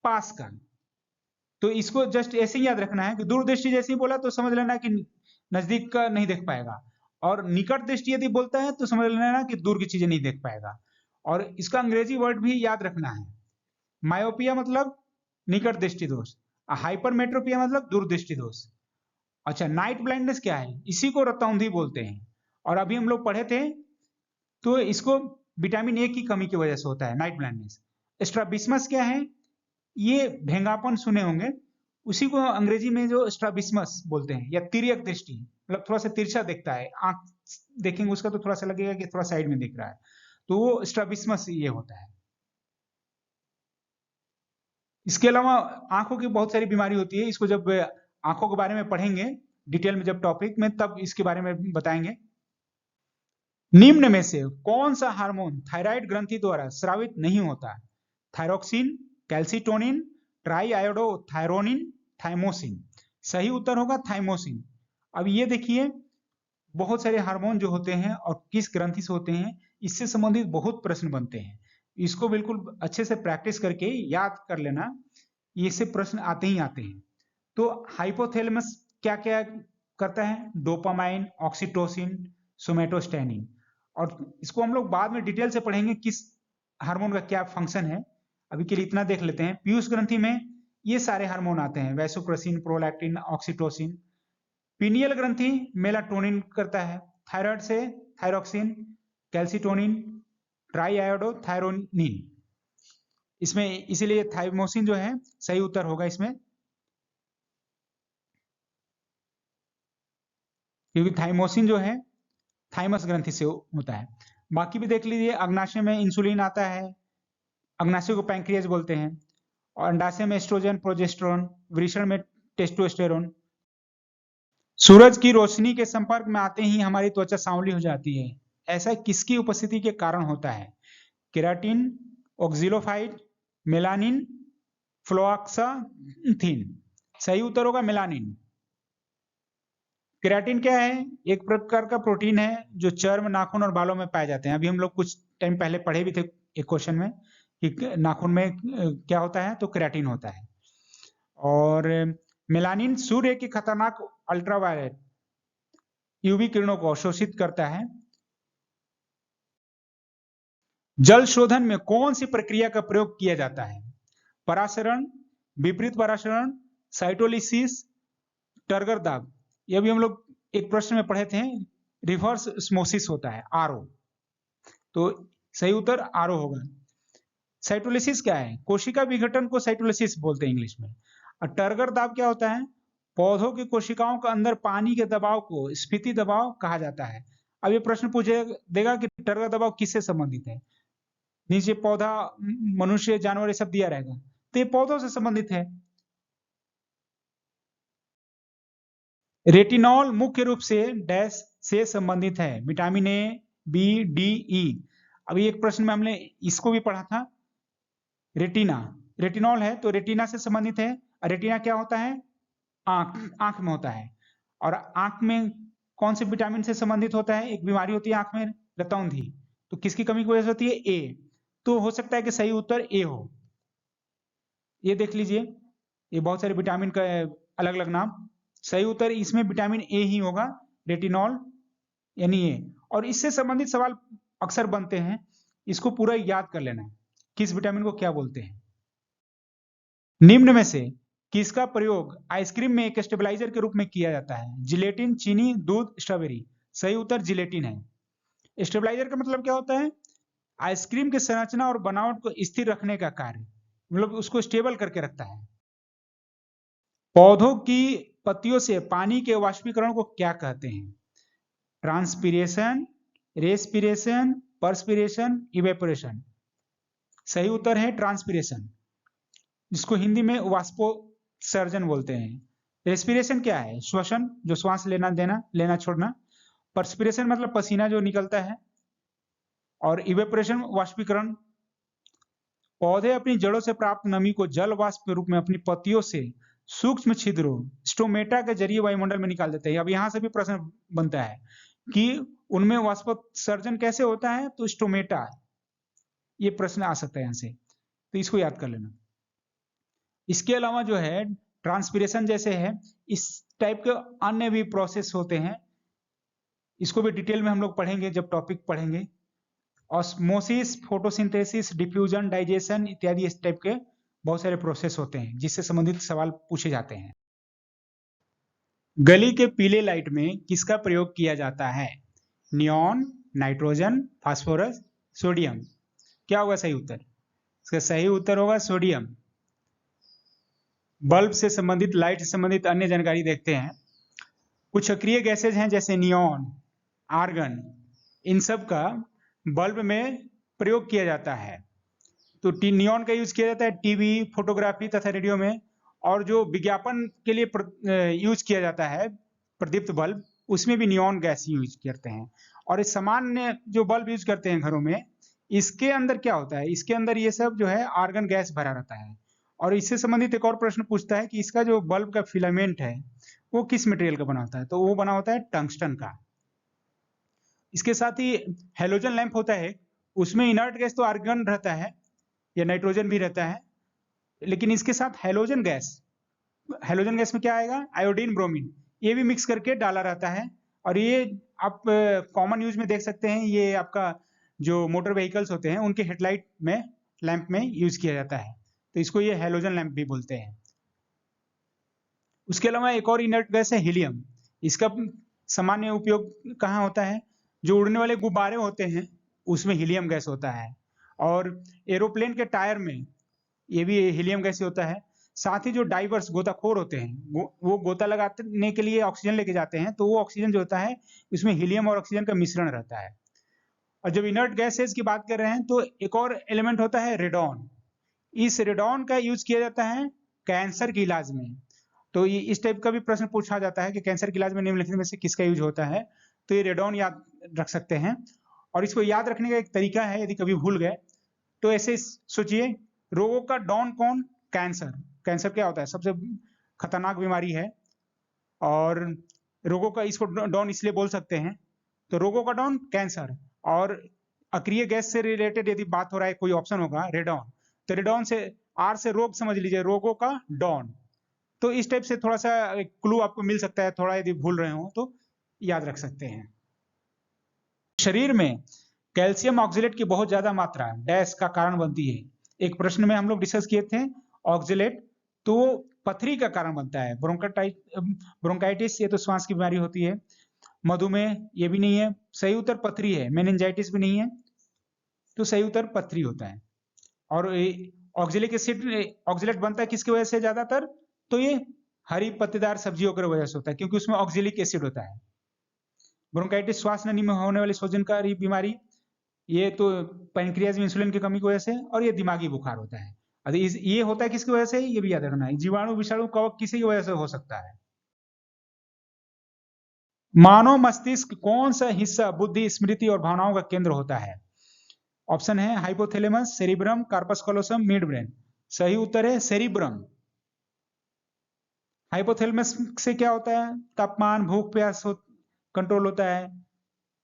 पास का। तो इसको जस्ट ऐसे ही याद रखना है कि दूरदृष्टि जैसे ही बोला तो समझ लेना कि नजदीक का नहीं देख पाएगा, और निकट दृष्टि यदि बोलता है तो समझ लेना कि दूर की चीजें नहीं देख पाएगा। और इसका अंग्रेजी वर्ड भी याद रखना है, मायोपिया मतलब निकट दृष्टि दोष, हाइपरमेट्रोपिया मतलब दूरदृष्टि दोष। अच्छा, नाइट ब्लाइंडनेस क्या है? इसी को रतौंधी बोलते हैं, और अभी हम लोग पढ़े थे, तो इसको विटामिन ए की कमी की वजह से होता है नाइट ब्लाइंडनेस। स्ट्राबिस्मस क्या है? ये भेंगापन सुने होंगे, उसी को अंग्रेजी में जो स्ट्राबिस्मस बोलते हैं, या तिर्यक दृष्टि, मतलब थोड़ा सा तिरछा देखता है, आंख देखेंगे उसका तो थोड़ा सा लगेगा कि थोड़ा साइड में दिख रहा है, तो वो स्ट्राबिस्मस ये होता है। इसके अलावा आंखों की बहुत सारी बीमारी होती है, इसको जब आंखों के बारे में पढ़ेंगे डिटेल में जब टॉपिक में, तब इसके बारे में बताएंगे। निम्न में से कौन सा हार्मोन थायराइड ग्रंथि द्वारा स्रावित नहीं होता? Thyroxine, calcitonin, triiodothyronine, thymosin. सही उत्तर होगा थाइमोसिन। अब ये देखिए, बहुत सारे हार्मोन जो होते हैं और किस ग्रंथि से होते हैं, इससे संबंधित बहुत प्रश्न बनते हैं। इसको बिल्कुल अच्छे से प्रैक्टिस करके याद कर लेना, ये से प्रश्न आते ही आते हैं। तो हाइपोथैलेमस क्या क्या करता है? Dopamine, oxytocin, somatostatin. और इसको हम लोग बाद में डिटेल से पढ़ेंगे किस हार्मोन का क्या फंक्शन है। अभी के लिए इतना देख लेते हैं। पीयूष ग्रंथि में ये सारे हार्मोन आते हैं, वैसोप्रेसिन, प्रोलैक्टिन, ऑक्सीटोसिन। पीनियल ग्रंथि मेलाटोनिन करता है, थायराइड से थायरोक्सिन, कैल्सिटोनिन, ट्राईआयोडोथायरोनिन। इसमें इसीलिए थाइमोसिन जो है सही उत्तर होगा इसमें, क्योंकि थाइमोसिन जो है थाइमस ग्रंथि से होता है। बाकी भी देख लीजिए, अग्नाशय में इंसुलिन आता है, अग्नाशय को पैंक्रियाज बोलते हैं, और अंडाशय में एस्ट्रोजन, प्रोजेस्टेरोन, वृषण में टेस्टोस्टेरोन। सूरज की रोशनी के संपर्क में आते ही हमारी त्वचा सांवली हो जाती है, ऐसा किसकी उपस्थिति के कारण होता है? केराटिन, ऑक्सिलोफाइड, मेलानिन, फ्लोक्साथिन। सही उत्तर होगा मेलानिन। केराटिन क्या है? एक प्रकार का प्रोटीन है जो चर्म, नाखून और बालों में पाए जाते हैं। अभी हम लोग कुछ टाइम पहले पढ़े भी थे एक क्वेश्चन में कि नाखून में क्या होता है, तो केराटिन होता है। और मेलानिन सूर्य की खतरनाक अल्ट्रावायलेट यूवी किरणों को अवशोषित करता है। जल शोधन में कौन सी प्रक्रिया का प्रयोग किया जाता है? परासरण, विपरीत परासरण, साइटोलिसिस, टर्गर दाब। यह भी हम लोग एक प्रश्न में पढ़े थे, रिवर्स osmosis होता है, आरओ। तो सही उत्तर आरओ होगा। साइटोलिसिस क्या है? कोशिका विघटन को साइटोलिसिस बोलते हैं इंग्लिश में। और टर्गर दाब क्या होता है? पौधों की कोशिकाओं के अंदर पानी के दबाव को स्फीति दबाव कहा जाता है। अब ये प्रश्न पूछे देगा कि टर्गर दबाव किससे संबंधित है? नीचे पौधा, मनुष्य, जानवर, ये सब दिया रहेगा, तो ये पौधों से संबंधित है। रेटिनॉल मुख्य रूप से डैश से संबंधित है? विटामिन ए, बी, डी, ई। अभी एक प्रश्न में हमने इसको भी पढ़ा था, रेटिना। रेटिनॉल है तो रेटिना से संबंधित है। रेटिना क्या होता है? आंख में होता है। और आंख में कौन से विटामिन से संबंधित होता है? एक बीमारी होती है आंख में, रतौंधी। तो किसकी कमी की वजह से होती है? ए। तो हो सकता है कि सही उत्तर ए हो। ये देख लीजिए, ये बहुत सारे विटामिन का अलग अलग नाम। सही उत्तर इसमें विटामिन ए ही होगा, रेटिनॉल यानी ए। और इससे संबंधित सवाल अक्सर बनते हैं, इसको पूरा याद कर लेना है, किस विटामिन को क्या बोलते हैं। निम्न में से किसका प्रयोग आइसक्रीम में एक स्टेबलाइजर के रूप में किया जाता है? जिलेटिन, चीनी, दूध, स्ट्रॉबेरी। सही उत्तर जिलेटिन है। स्टेबलाइजर का मतलब क्या होता है? आइसक्रीम की संरचना और बनावट को स्थिर रखने का कार्य, मतलब उसको स्टेबल करके रखता है। पौधों की पत्तियों से पानी के वाष्पीकरण को क्या कहते हैं? Transpiration, respiration, perspiration, evaporation. सही उत्तर है ट्रांसपीरेशन, जिसको हिंदी में वाष्पोत्सर्जन बोलते हैं। रेस्पिरेशन क्या है? श्वसन, जो श्वास लेना देना, लेना छोड़ना। पर्सपीरेशन मतलब पसीना जो निकलता है। और इवेपोरेशन वाष्पीकरण। पौधे अपनी जड़ों से प्राप्त नमी को जल वाष्प के रूप में अपनी पत्तियों से सूक्ष्म छिद्रों, स्टोमेटा के जरिए वायुमंडल में निकाल देते हैं। अब यहां से भी प्रश्न बनता है कि उनमें वाष्पोत्सर्जन कैसे होता है? तो स्टोमेटा, ये प्रश्न आ सकता है यहां से, तो इसको याद कर लेना। इसके अलावा जो है ट्रांसपीरेशन जैसे है, इस टाइप के अन्य भी प्रोसेस होते हैं, इसको भी डिटेल में हम लोग पढ़ेंगे जब टॉपिक पढ़ेंगे। ऑस्मोसिस, फोटोसिंथेसिस, डिफ्यूजन, डाइजेशन इत्यादि इस टाइप के बहुत सारे प्रोसेस होते हैं जिससे संबंधित सवाल पूछे जाते हैं। गली के पीले लाइट में किसका प्रयोग किया जाता है? Neon, nitrogen, phosphorus, sodium. क्या होगा सही उत्तर? इसका सही उत्तर होगा सोडियम। बल्ब से संबंधित, लाइट से संबंधित अन्य जानकारी देखते हैं। कुछ सक्रिय गैसेज हैं जैसे नियॉन, आर्गन, इन सब का बल्ब में प्रयोग किया जाता है। तो नियॉन का यूज किया जाता है टीवी, फोटोग्राफी तथा रेडियो में। और जो विज्ञापन के लिए यूज किया जाता है प्रदीप्त बल्ब, उसमें भी नियॉन गैस यूज करते हैं। और इस सामान्य जो बल्ब यूज करते हैं घरों में, इसके अंदर क्या होता है? इसके अंदर ये सब जो है आर्गन गैस भरा रहता है। और इससे संबंधित एक और प्रश्न पूछता है कि इसका जो बल्ब का फिलामेंट है वो किस मटेरियल का बना होता है? तो वो बना होता है टंगस्टन का। इसके साथ ही हेलोजन लैंप होता है, उसमें इनर्ट गैस तो आर्गन रहता है या नाइट्रोजन भी रहता है, लेकिन इसके साथ हेलोजन गैस में क्या आएगा? आयोडीन, ब्रोमीन, ये भी मिक्स करके डाला रहता है। और ये आप कॉमन यूज में देख सकते हैं, ये आपका जो मोटर व्हीकल्स होते हैं उनके हेडलाइट में, लैंप में यूज किया जाता है। तो इसको ये हेलोजन लैंप भी बोलते हैं। उसके अलावा एक और इनर्ट गैस है हीलियम। इसका सामान्य उपयोग कहाँ होता है? जो उड़ने वाले गुब्बारे होते हैं उसमें हीलियम गैस होता है। और एरोप्लेन के टायर में ये भी हीलियम गैस ही होता है। साथ ही जो डाइवर्स, गोताखोर होते हैं, वो गोता लगाने के लिए ऑक्सीजन लेके जाते हैं, तो वो ऑक्सीजन जो होता है उसमें हीलियम और ऑक्सीजन का मिश्रण रहता है। और जब इनर्ट गैसेस की बात कर रहे हैं तो एक और एलिमेंट होता है रेडॉन। इस रेडॉन का यूज किया जाता है कैंसर के इलाज में। तो ये इस टाइप का भी प्रश्न पूछा जाता है कि कैंसर के इलाज में निम्नलिखित में से किसका यूज होता है? तो ये रेडॉन याद रख सकते हैं। और इसको याद रखने का एक तरीका है, यदि कभी भूल गए तो ऐसे सोचिए, रोगों का डॉन कौन? कैंसर। कैंसर क्या होता है? सबसे खतरनाक बीमारी है, और रोगों का इसको डॉन इसलिए बोल सकते हैं। तो रोगों का डॉन कैंसर, और अक्रिय गैस से रिलेटेड यदि बात हो रहा है, कोई ऑप्शन होगा रेडॉन, तो रेडॉन से आर से रोग समझ लीजिए, रोगों का डॉन। तो इस टाइप से थोड़ा सा एक क्लू आपको मिल सकता है, थोड़ा यदि भूल रहे हो तो याद रख सकते हैं। शरीर में कैल्शियम ऑक्जेलेट की बहुत ज्यादा मात्रा डैश का कारण बनती है। एक प्रश्न में हम लोग डिस्कस किए थे ऑक्जेलेट, तो पथरी का कारण बनता है। ब्रोंकाइटिस, ये तो श्वास की बीमारी होती है। मधुमेह, ये भी नहीं है, सही उत्तर पथरी है। मेनिंजाइटिस भी नहीं है, तो सही उत्तर पथरी होता है। और ऑक्जेलिक एसिड, ऑक्जेलेट बनता है किसकी वजह से ज्यादातर? तो ये हरी पत्तेदार सब्जियों की वजह से होता है, क्योंकि उसमें ऑक्जेलिक एसिड होता है। ब्रोंकाइटिस श्वास नली में होने वाली सोजनकारी बीमारी, ये तो पैनक्रियाज में इंसुलिन की कमी की वजह से, और ये दिमागी बुखार होता है। ये होता है किसकी वजह से? ये भी याद रखना है, जीवाणु, विषाणु, कवक, किसी की वजह से हो सकता है। मानव मस्तिष्क कौन सा हिस्सा बुद्धि, स्मृति और भावनाओं का केंद्र होता है? ऑप्शन है hypothalamus, cerebrum, corpus callosum, midbrain. सही उत्तर है सेरिब्रम। हाइपोथैलेमस से क्या होता है? तापमान, भूख, प्यास कंट्रोल होता है।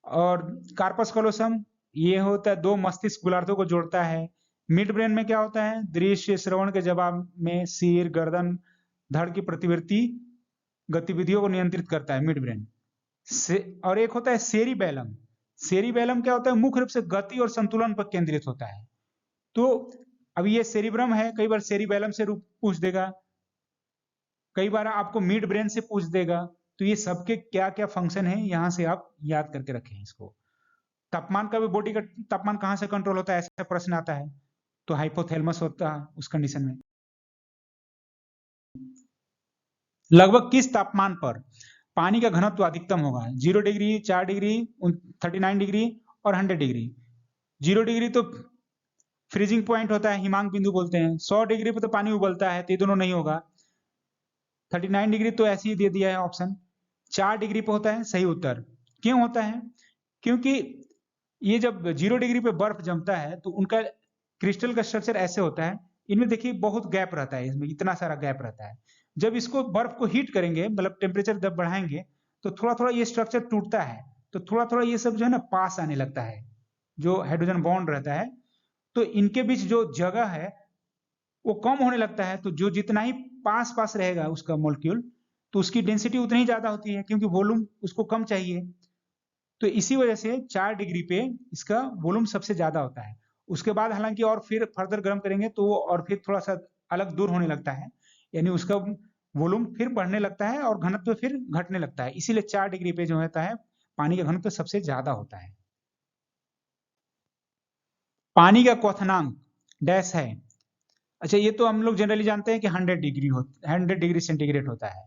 और कार्पस कलोसम, ये होता है दो मस्तिष्क गोलार्धों को जोड़ता है। मिड ब्रेन में क्या होता है? दृश्य श्रवण के जवाब में सिर, गर्दन, धड़ की प्रतिवृत्ति गतिविधियों को नियंत्रित करता है मिड ब्रेन से। और एक होता है सेरिबैलम। सेरिबैलम क्या होता है? मुख्य रूप से गति और संतुलन पर केंद्रित होता है। तो अब ये सेरिब्रम है, कई बार सेरिबैलम से पूछ देगा, कई बार आपको मिड ब्रेन से पूछ देगा। तो ये सबके क्या क्या फंक्शन है, यहां से आप याद करके रखें इसको। तापमान का भी, बॉडी का तापमान कहां से कंट्रोल होता है, ऐसा प्रश्न आता है, तो हाइपोथैलेमस होता है उस कंडीशन में। लगभग किस तापमान पर पानी का घनत्व अधिकतम होगा? 0 डिग्री, 4 डिग्री, 39 डिग्री और 100 डिग्री। 0 डिग्री तो फ्रीजिंग पॉइंट होता है, हिमांक बिंदु बोलते हैं। 100 डिग्री पर तो पानी उबलता है, तो ये दोनों नहीं होगा। 39 डिग्री तो ऐसे ही दे दिया है ऑप्शन। 4 डिग्री पे होता है सही उत्तर। क्यों होता है? क्योंकि ये जब 0 डिग्री पे बर्फ जमता है तो उनका क्रिस्टल का स्ट्रक्चर ऐसे होता है, इनमें देखिए बहुत गैप रहता है, इसमें इतना सारा गैप रहता है। जब इसको बर्फ को हीट करेंगे, मतलब टेम्परेचर जब बढ़ाएंगे, तो थोड़ा थोड़ा ये स्ट्रक्चर टूटता है, तो थोड़ा थोड़ा ये सब जो है ना पास आने लगता है, जो हाइड्रोजन बॉन्ड रहता है, तो इनके बीच जो जगह है वो कम होने लगता है। तो जो जितना ही पास पास रहेगा उसका मॉलिक्यूल, तो उसकी डेंसिटी उतनी ही ज्यादा होती है, क्योंकि वॉल्यूम उसको कम चाहिए। तो इसी वजह से 4 डिग्री पे इसका वॉल्यूम सबसे ज्यादा होता है। उसके बाद हालांकि और फिर फर्दर गर्म करेंगे तो वो और फिर थोड़ा सा अलग दूर होने लगता है, यानी उसका वॉल्यूम फिर बढ़ने लगता है और घनत्व फिर घटने लगता है। इसीलिए 4 डिग्री पे जो होता है पानी का घनत्व सबसे ज्यादा होता है। पानी का क्वथनांक डैश है। अच्छा, ये तो हम लोग जनरली जानते हैं कि 100 डिग्री सेंटीग्रेड होता है,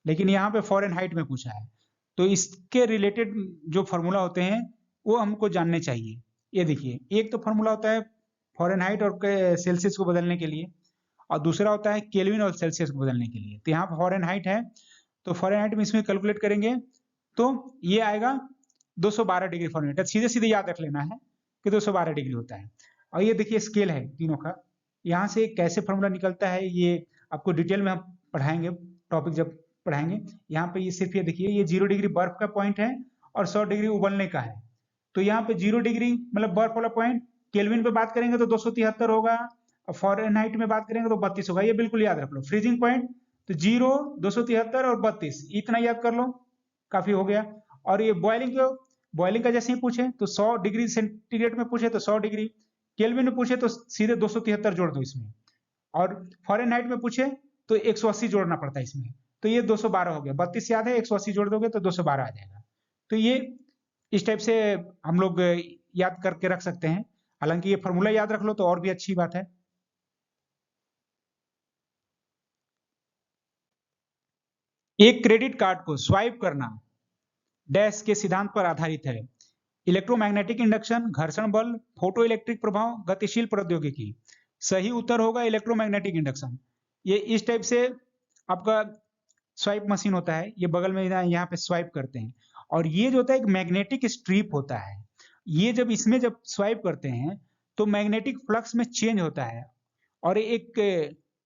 लेकिन यहाँ पे फ़ारेनहाइट में पूछा है, तो इसके रिलेटेड जो फॉर्मूला होते हैं वो हमको जानने चाहिए। ये देखिए, एक तो फॉर्मूला होता है फ़ारेनहाइट और सेल्सियस को बदलने के लिए, और दूसरा होता है केल्विन और सेल्सियस को बदलने के लिए। तो यहाँ फ़ारेनहाइट है, तो फ़ारेनहाइट में इसमें कैलकुलेट करेंगे तो ये आएगा 212 डिग्री फ़ारेनहाइट। सीधे सीधे याद रख लेना है कि 212 डिग्री होता है। और ये देखिए स्केल है तीनों का, यहाँ से कैसे फॉर्मूला निकलता है ये आपको डिटेल में हम पढ़ाएंगे, टॉपिक जब पढ़ाएंगे। यहाँ पे ये सिर्फ ये देखिए, ये 0 डिग्री बर्फ का पॉइंट है और 100 डिग्री उबलने का है। तो यहाँ पे 0 डिग्री मतलब बर्फ वाला पॉइंट, केल्विन पे बात करेंगे तो 273 होगा, और फ़ारेनहाइट में बात करेंगे तो 32 होगा। ये बिल्कुल याद रख लो। फ्रीजिंग पॉइंट तो 0, 273 और 32, इतना याद कर लो, काफी हो गया। और ये बॉइलिंग का जैसे ही पूछे तो 100 डिग्री सेंटीग्रेड में पूछे तो 100 डिग्री, केल्विन में पूछे तो सीधे 273 जोड़ दो इसमें, और फ़ारेनहाइट में पूछे तो 180 जोड़ना पड़ता है इसमें। तो ये 212 हो गया। 32 याद है, 180 जोड़ दोगे तो 212 आ जाएगा। तो ये इस टाइप से हम लोग याद करके रख सकते हैं। हालांकि ये फॉर्मूला याद रख लो तो और भी अच्छी बात है। एक क्रेडिट कार्ड को स्वाइप करना डैश के सिद्धांत पर आधारित है? इलेक्ट्रोमैग्नेटिक इंडक्शन, घर्षण बल, फोटो इलेक्ट्रिक प्रभाव, गतिशील प्रौद्योगिकी। सही उत्तर होगा इलेक्ट्रोमैग्नेटिक इंडक्शन। ये इस टाइप से आपका स्वाइप मशीन होता है, ये बगल में यहाँ पे स्वाइप करते हैं, और ये जो होता है एक मैग्नेटिक स्ट्रिप होता है। ये जब इसमें जब स्वाइप करते हैं तो मैग्नेटिक फ्लक्स में चेंज होता है, और एक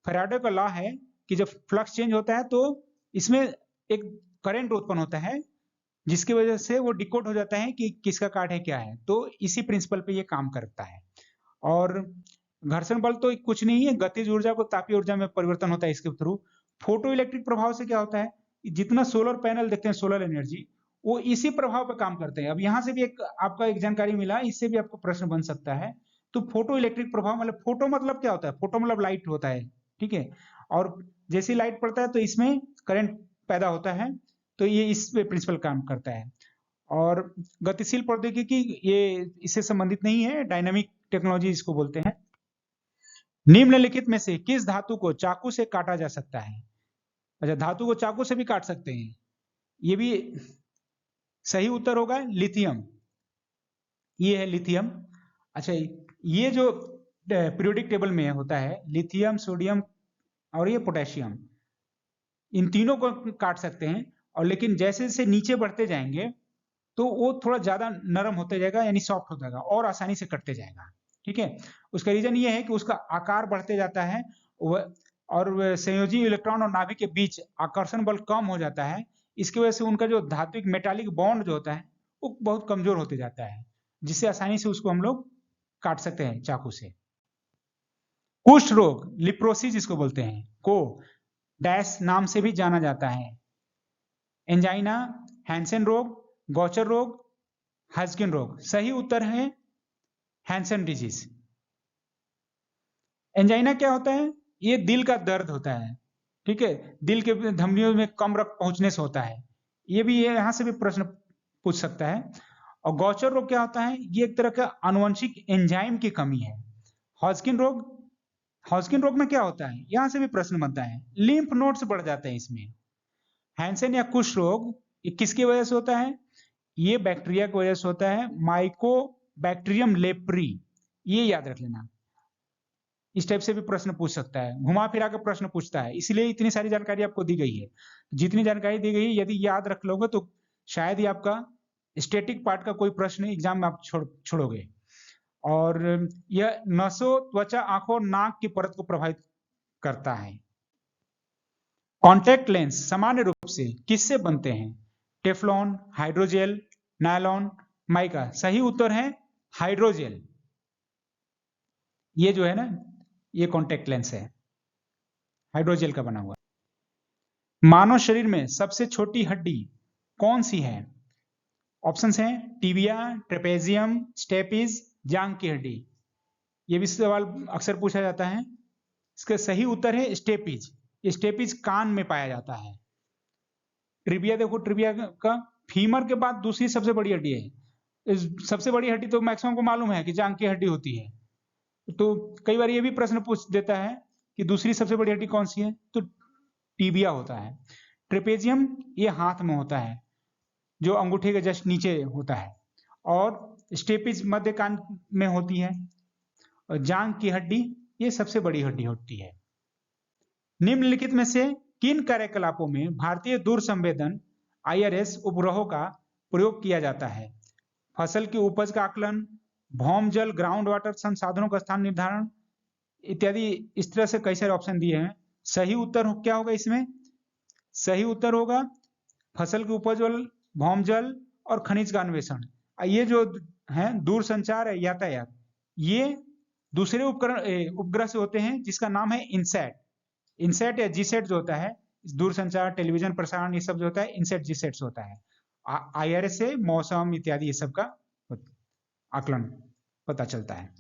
फैराडे का लॉ है कि जब फ्लक्स चेंज होता है तो इसमें एक करंट उत्पन्न होता है, जिसकी वजह से वो डिकोड हो जाता है कि किसका कार्ड है क्या है। तो इसी प्रिंसिपल पे ये काम करता है। और घर्षण बल तो कुछ नहीं है, गतिज ऊर्जा को तापीय ऊर्जा में परिवर्तन होता है इसके थ्रू। फोटो इलेक्ट्रिक प्रभाव से क्या होता है, जितना सोलर पैनल देखते हैं, सोलर एनर्जी, वो इसी प्रभाव पर काम करते हैं। अब यहाँ से भी आपका एक जानकारी मिला, इससे भी आपको प्रश्न बन सकता है। तो फोटो इलेक्ट्रिक प्रभाव मतलब, फोटो मतलब क्या होता है, फोटो मतलब लाइट होता है, ठीक है। और जैसे लाइट पड़ता है तो इसमें करंट पैदा होता है, तो ये इस पे प्रिंसिपल काम करता है। और गतिशील प्रौद्योगिकी ये इससे संबंधित नहीं है, डायनामिक टेक्नोलॉजी इसको बोलते हैं। निम्नलिखित में से किस धातु को चाकू से काटा जा सकता है? अच्छा, धातु को चाकू से भी काट सकते हैं, ये भी सही उत्तर होगा लिथियम। ये है लिथियम। अच्छा, ये जो पीरियोडिक टेबल में होता है, लिथियम, सोडियम और ये पोटेशियम, इन तीनों को काट सकते हैं। और लेकिन जैसे जैसे नीचे बढ़ते जाएंगे तो वो थोड़ा ज्यादा नरम होते जाएगा, यानी सॉफ्ट हो जाएगा और आसानी से कटते जाएगा, ठीक है। उसका रीजन ये है कि उसका आकार बढ़ते जाता है, और संयोजी इलेक्ट्रॉन और नाभिक के बीच आकर्षण बल कम हो जाता है। इसकी वजह से उनका जो धात्विक मेटालिक बॉन्ड जो होता है वो बहुत कमजोर होते जाता है, जिससे आसानी से उसको हम लोग काट सकते हैं चाकू से। कुष्ठ रोग, लिप्रोसिस जिसको बोलते हैं, को डैश नाम से भी जाना जाता है। एंजाइना, हैंसेन रोग, गौचर रोग, हाजकिन रोग। सही उत्तर है हैंसेन डिजीज। एंजाइना क्या होता है, ये दिल का दर्द होता है, ठीक है, दिल के धमनियों में कम रक्त पहुंचने से होता है। ये भी यहां से भी प्रश्न पूछ सकता है। और गौचर रोग क्या होता है, ये एक तरह का आनुवंशिक एंजाइम की कमी है। हॉजकिन रोग, हॉजकिन रोग में क्या होता है, यहां से भी प्रश्न बनता है, लिम्फ नोड्स बढ़ जाते हैं इसमें। हैंसेन या कुष्ठ रोग ये किसकी वजह से होता है, ये बैक्टीरिया की वजह से होता है, माइकोबैक्टीरियम लेप्री, ये याद रख लेना। इस टाइप से भी प्रश्न पूछ सकता है, घुमा फिरा कर प्रश्न पूछता है, इसलिए इतनी सारी जानकारी आपको दी गई है। जितनी जानकारी दी गई है यदि याद रख लोगे तो शायद ही आपका स्टैटिक पार्ट का कोई प्रश्न एग्जाम में आप छोड़ोगे। और यह नसों, त्वचा, आंखों, नाक की परत को प्रभावित करता है। कॉन्टैक्ट लेंस सामान्य रूप से किससे बनते हैं? Teflon, hydrogel, nylon, mica. सही उत्तर है हाइड्रोजेल। ये जो है ना, ये कॉन्टैक्ट लेंस है, हाइड्रोजेल का बना हुआ। मानव शरीर में सबसे छोटी हड्डी कौन सी है? ऑप्शंस हैं टिबिया, ट्रेपेजियम, स्टेपिज, जांग की हड्डी। ये भी सवाल अक्सर पूछा जाता है। इसका सही उत्तर है स्टेपिज। स्टेपिज कान में पाया जाता है। ट्रिबिया देखो, ट्रिबिया का फीमर के बाद दूसरी सबसे बड़ी हड्डी है। सबसे बड़ी हड्डी तो मैक्सिमम को मालूम है कि जांग की हड्डी होती है, तो कई बार ये भी प्रश्न पूछ देता है कि दूसरी सबसे बड़ी हड्डी कौन सी है, तो टीबिया होता है। ट्रेपेजियम ये हाथ में होता है, जो अंगूठे के जस्ट नीचे होता है। और स्टेपिज मध्य कान में होती है। और जांग की हड्डी ये सबसे बड़ी हड्डी होती है। निम्नलिखित में से किन कार्यकलापों में भारतीय दूर संवेदन IRS उपग्रहों का प्रयोग किया जाता है? फसल की उपज का आकलन, भौम जल ग्राउंड वाटर संसाधनों का स्थान निर्धारण इत्यादि। इस तरह से कई सारे ऑप्शन दिए हैं। सही उत्तर क्या होगा इसमें? सही उत्तर होगा फसल की उपज जल, भौम जल और खनिज का अन्वेषण। ये जो है दूर संचार है, यातायात, ये दूसरे उपग्रह से होते हैं, जिसका नाम है इनसैट। इनसैट या जीसैट जो होता है, दूर संचार, टेलीविजन प्रसारण, ये सब जो होता है इनसैट जीसैट से होता है। IRS से मौसम इत्यादि ये सब का आकलन पता चलता है।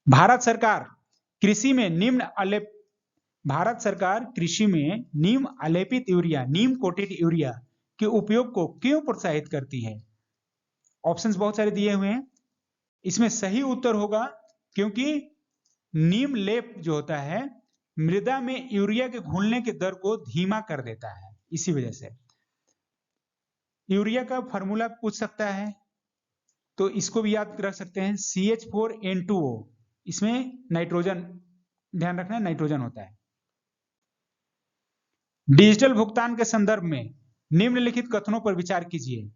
भारत सरकार कृषि में नीम आलेपित यूरिया, नीम कोटेड यूरिया के उपयोग को क्यों प्रोत्साहित करती है? ऑप्शंस बहुत सारे दिए हुए हैं। इसमें सही उत्तर होगा क्योंकि नीम लेप जो होता है मृदा में यूरिया के घुलने के दर को धीमा कर देता है। इसी वजह से यूरिया का फॉर्मूला पूछ सकता है, तो इसको भी याद रख सकते हैं, CH4N2O। इसमें नाइट्रोजन, ध्यान रखना, नाइट्रोजन होता है। डिजिटल भुगतान के संदर्भ में निम्नलिखित कथनों पर विचार कीजिए।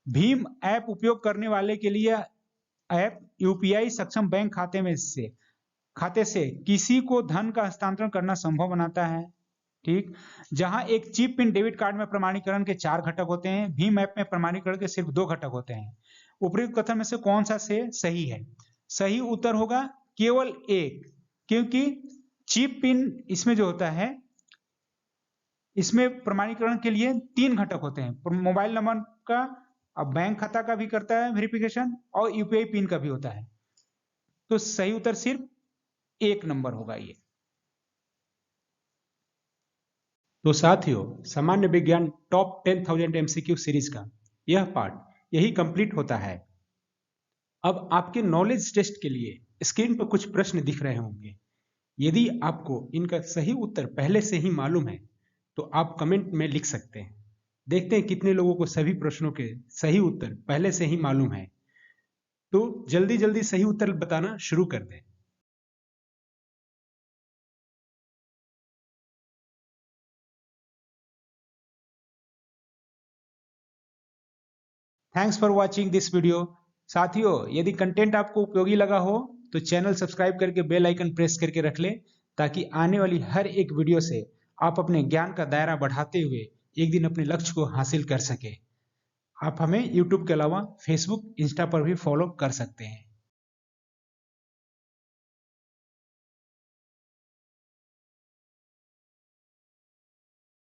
भीम ऐप उपयोग करने वाले के लिए ऐप यूपीआई सक्षम बैंक खाते से किसी को धन का हस्तांतरण करना संभव बनाता है। ठीक, जहां एक चिप पिन डेबिट कार्ड में प्रमाणीकरण के 4 घटक होते हैं, भीम ऐप में प्रमाणीकरण के सिर्फ 2 घटक होते हैं। उपयुक्त कथन में से कौन सा से सही है? सही उत्तर होगा केवल एक, क्योंकि चिप पिन इसमें जो होता है, इसमें प्रमाणीकरण के लिए 3 घटक होते हैं, मोबाइल नंबर का, अब बैंक खाता का भी करता है वेरिफिकेशन, और यूपीआई पिन का भी होता है। तो सही उत्तर सिर्फ 1 नंबर होगा ये। तो साथियों, सामान्य विज्ञान टॉप 10,000 MCQ सीरीज का यह पार्ट यही कंप्लीट होता है। अब आपके नॉलेज टेस्ट के लिए स्क्रीन पर कुछ प्रश्न दिख रहे होंगे। यदि आपको इनका सही उत्तर पहले से ही मालूम है तो आप कमेंट में लिख सकते हैं। देखते हैं कितने लोगों को सभी प्रश्नों के सही उत्तर पहले से ही मालूम है। तो जल्दी जल्दी सही उत्तर बताना शुरू कर दें। Thanks for watching this video. साथियों, यदि कंटेंट आपको उपयोगी लगा हो तो चैनल सब्सक्राइब करके बेल आइकन प्रेस करके रख लें, ताकि आने वाली हर एक वीडियो से आप अपने ज्ञान का दायरा बढ़ाते हुए एक दिन अपने लक्ष्य को हासिल कर सके। आप हमें YouTube के अलावा Facebook, इंस्टा पर भी फॉलो कर सकते हैं।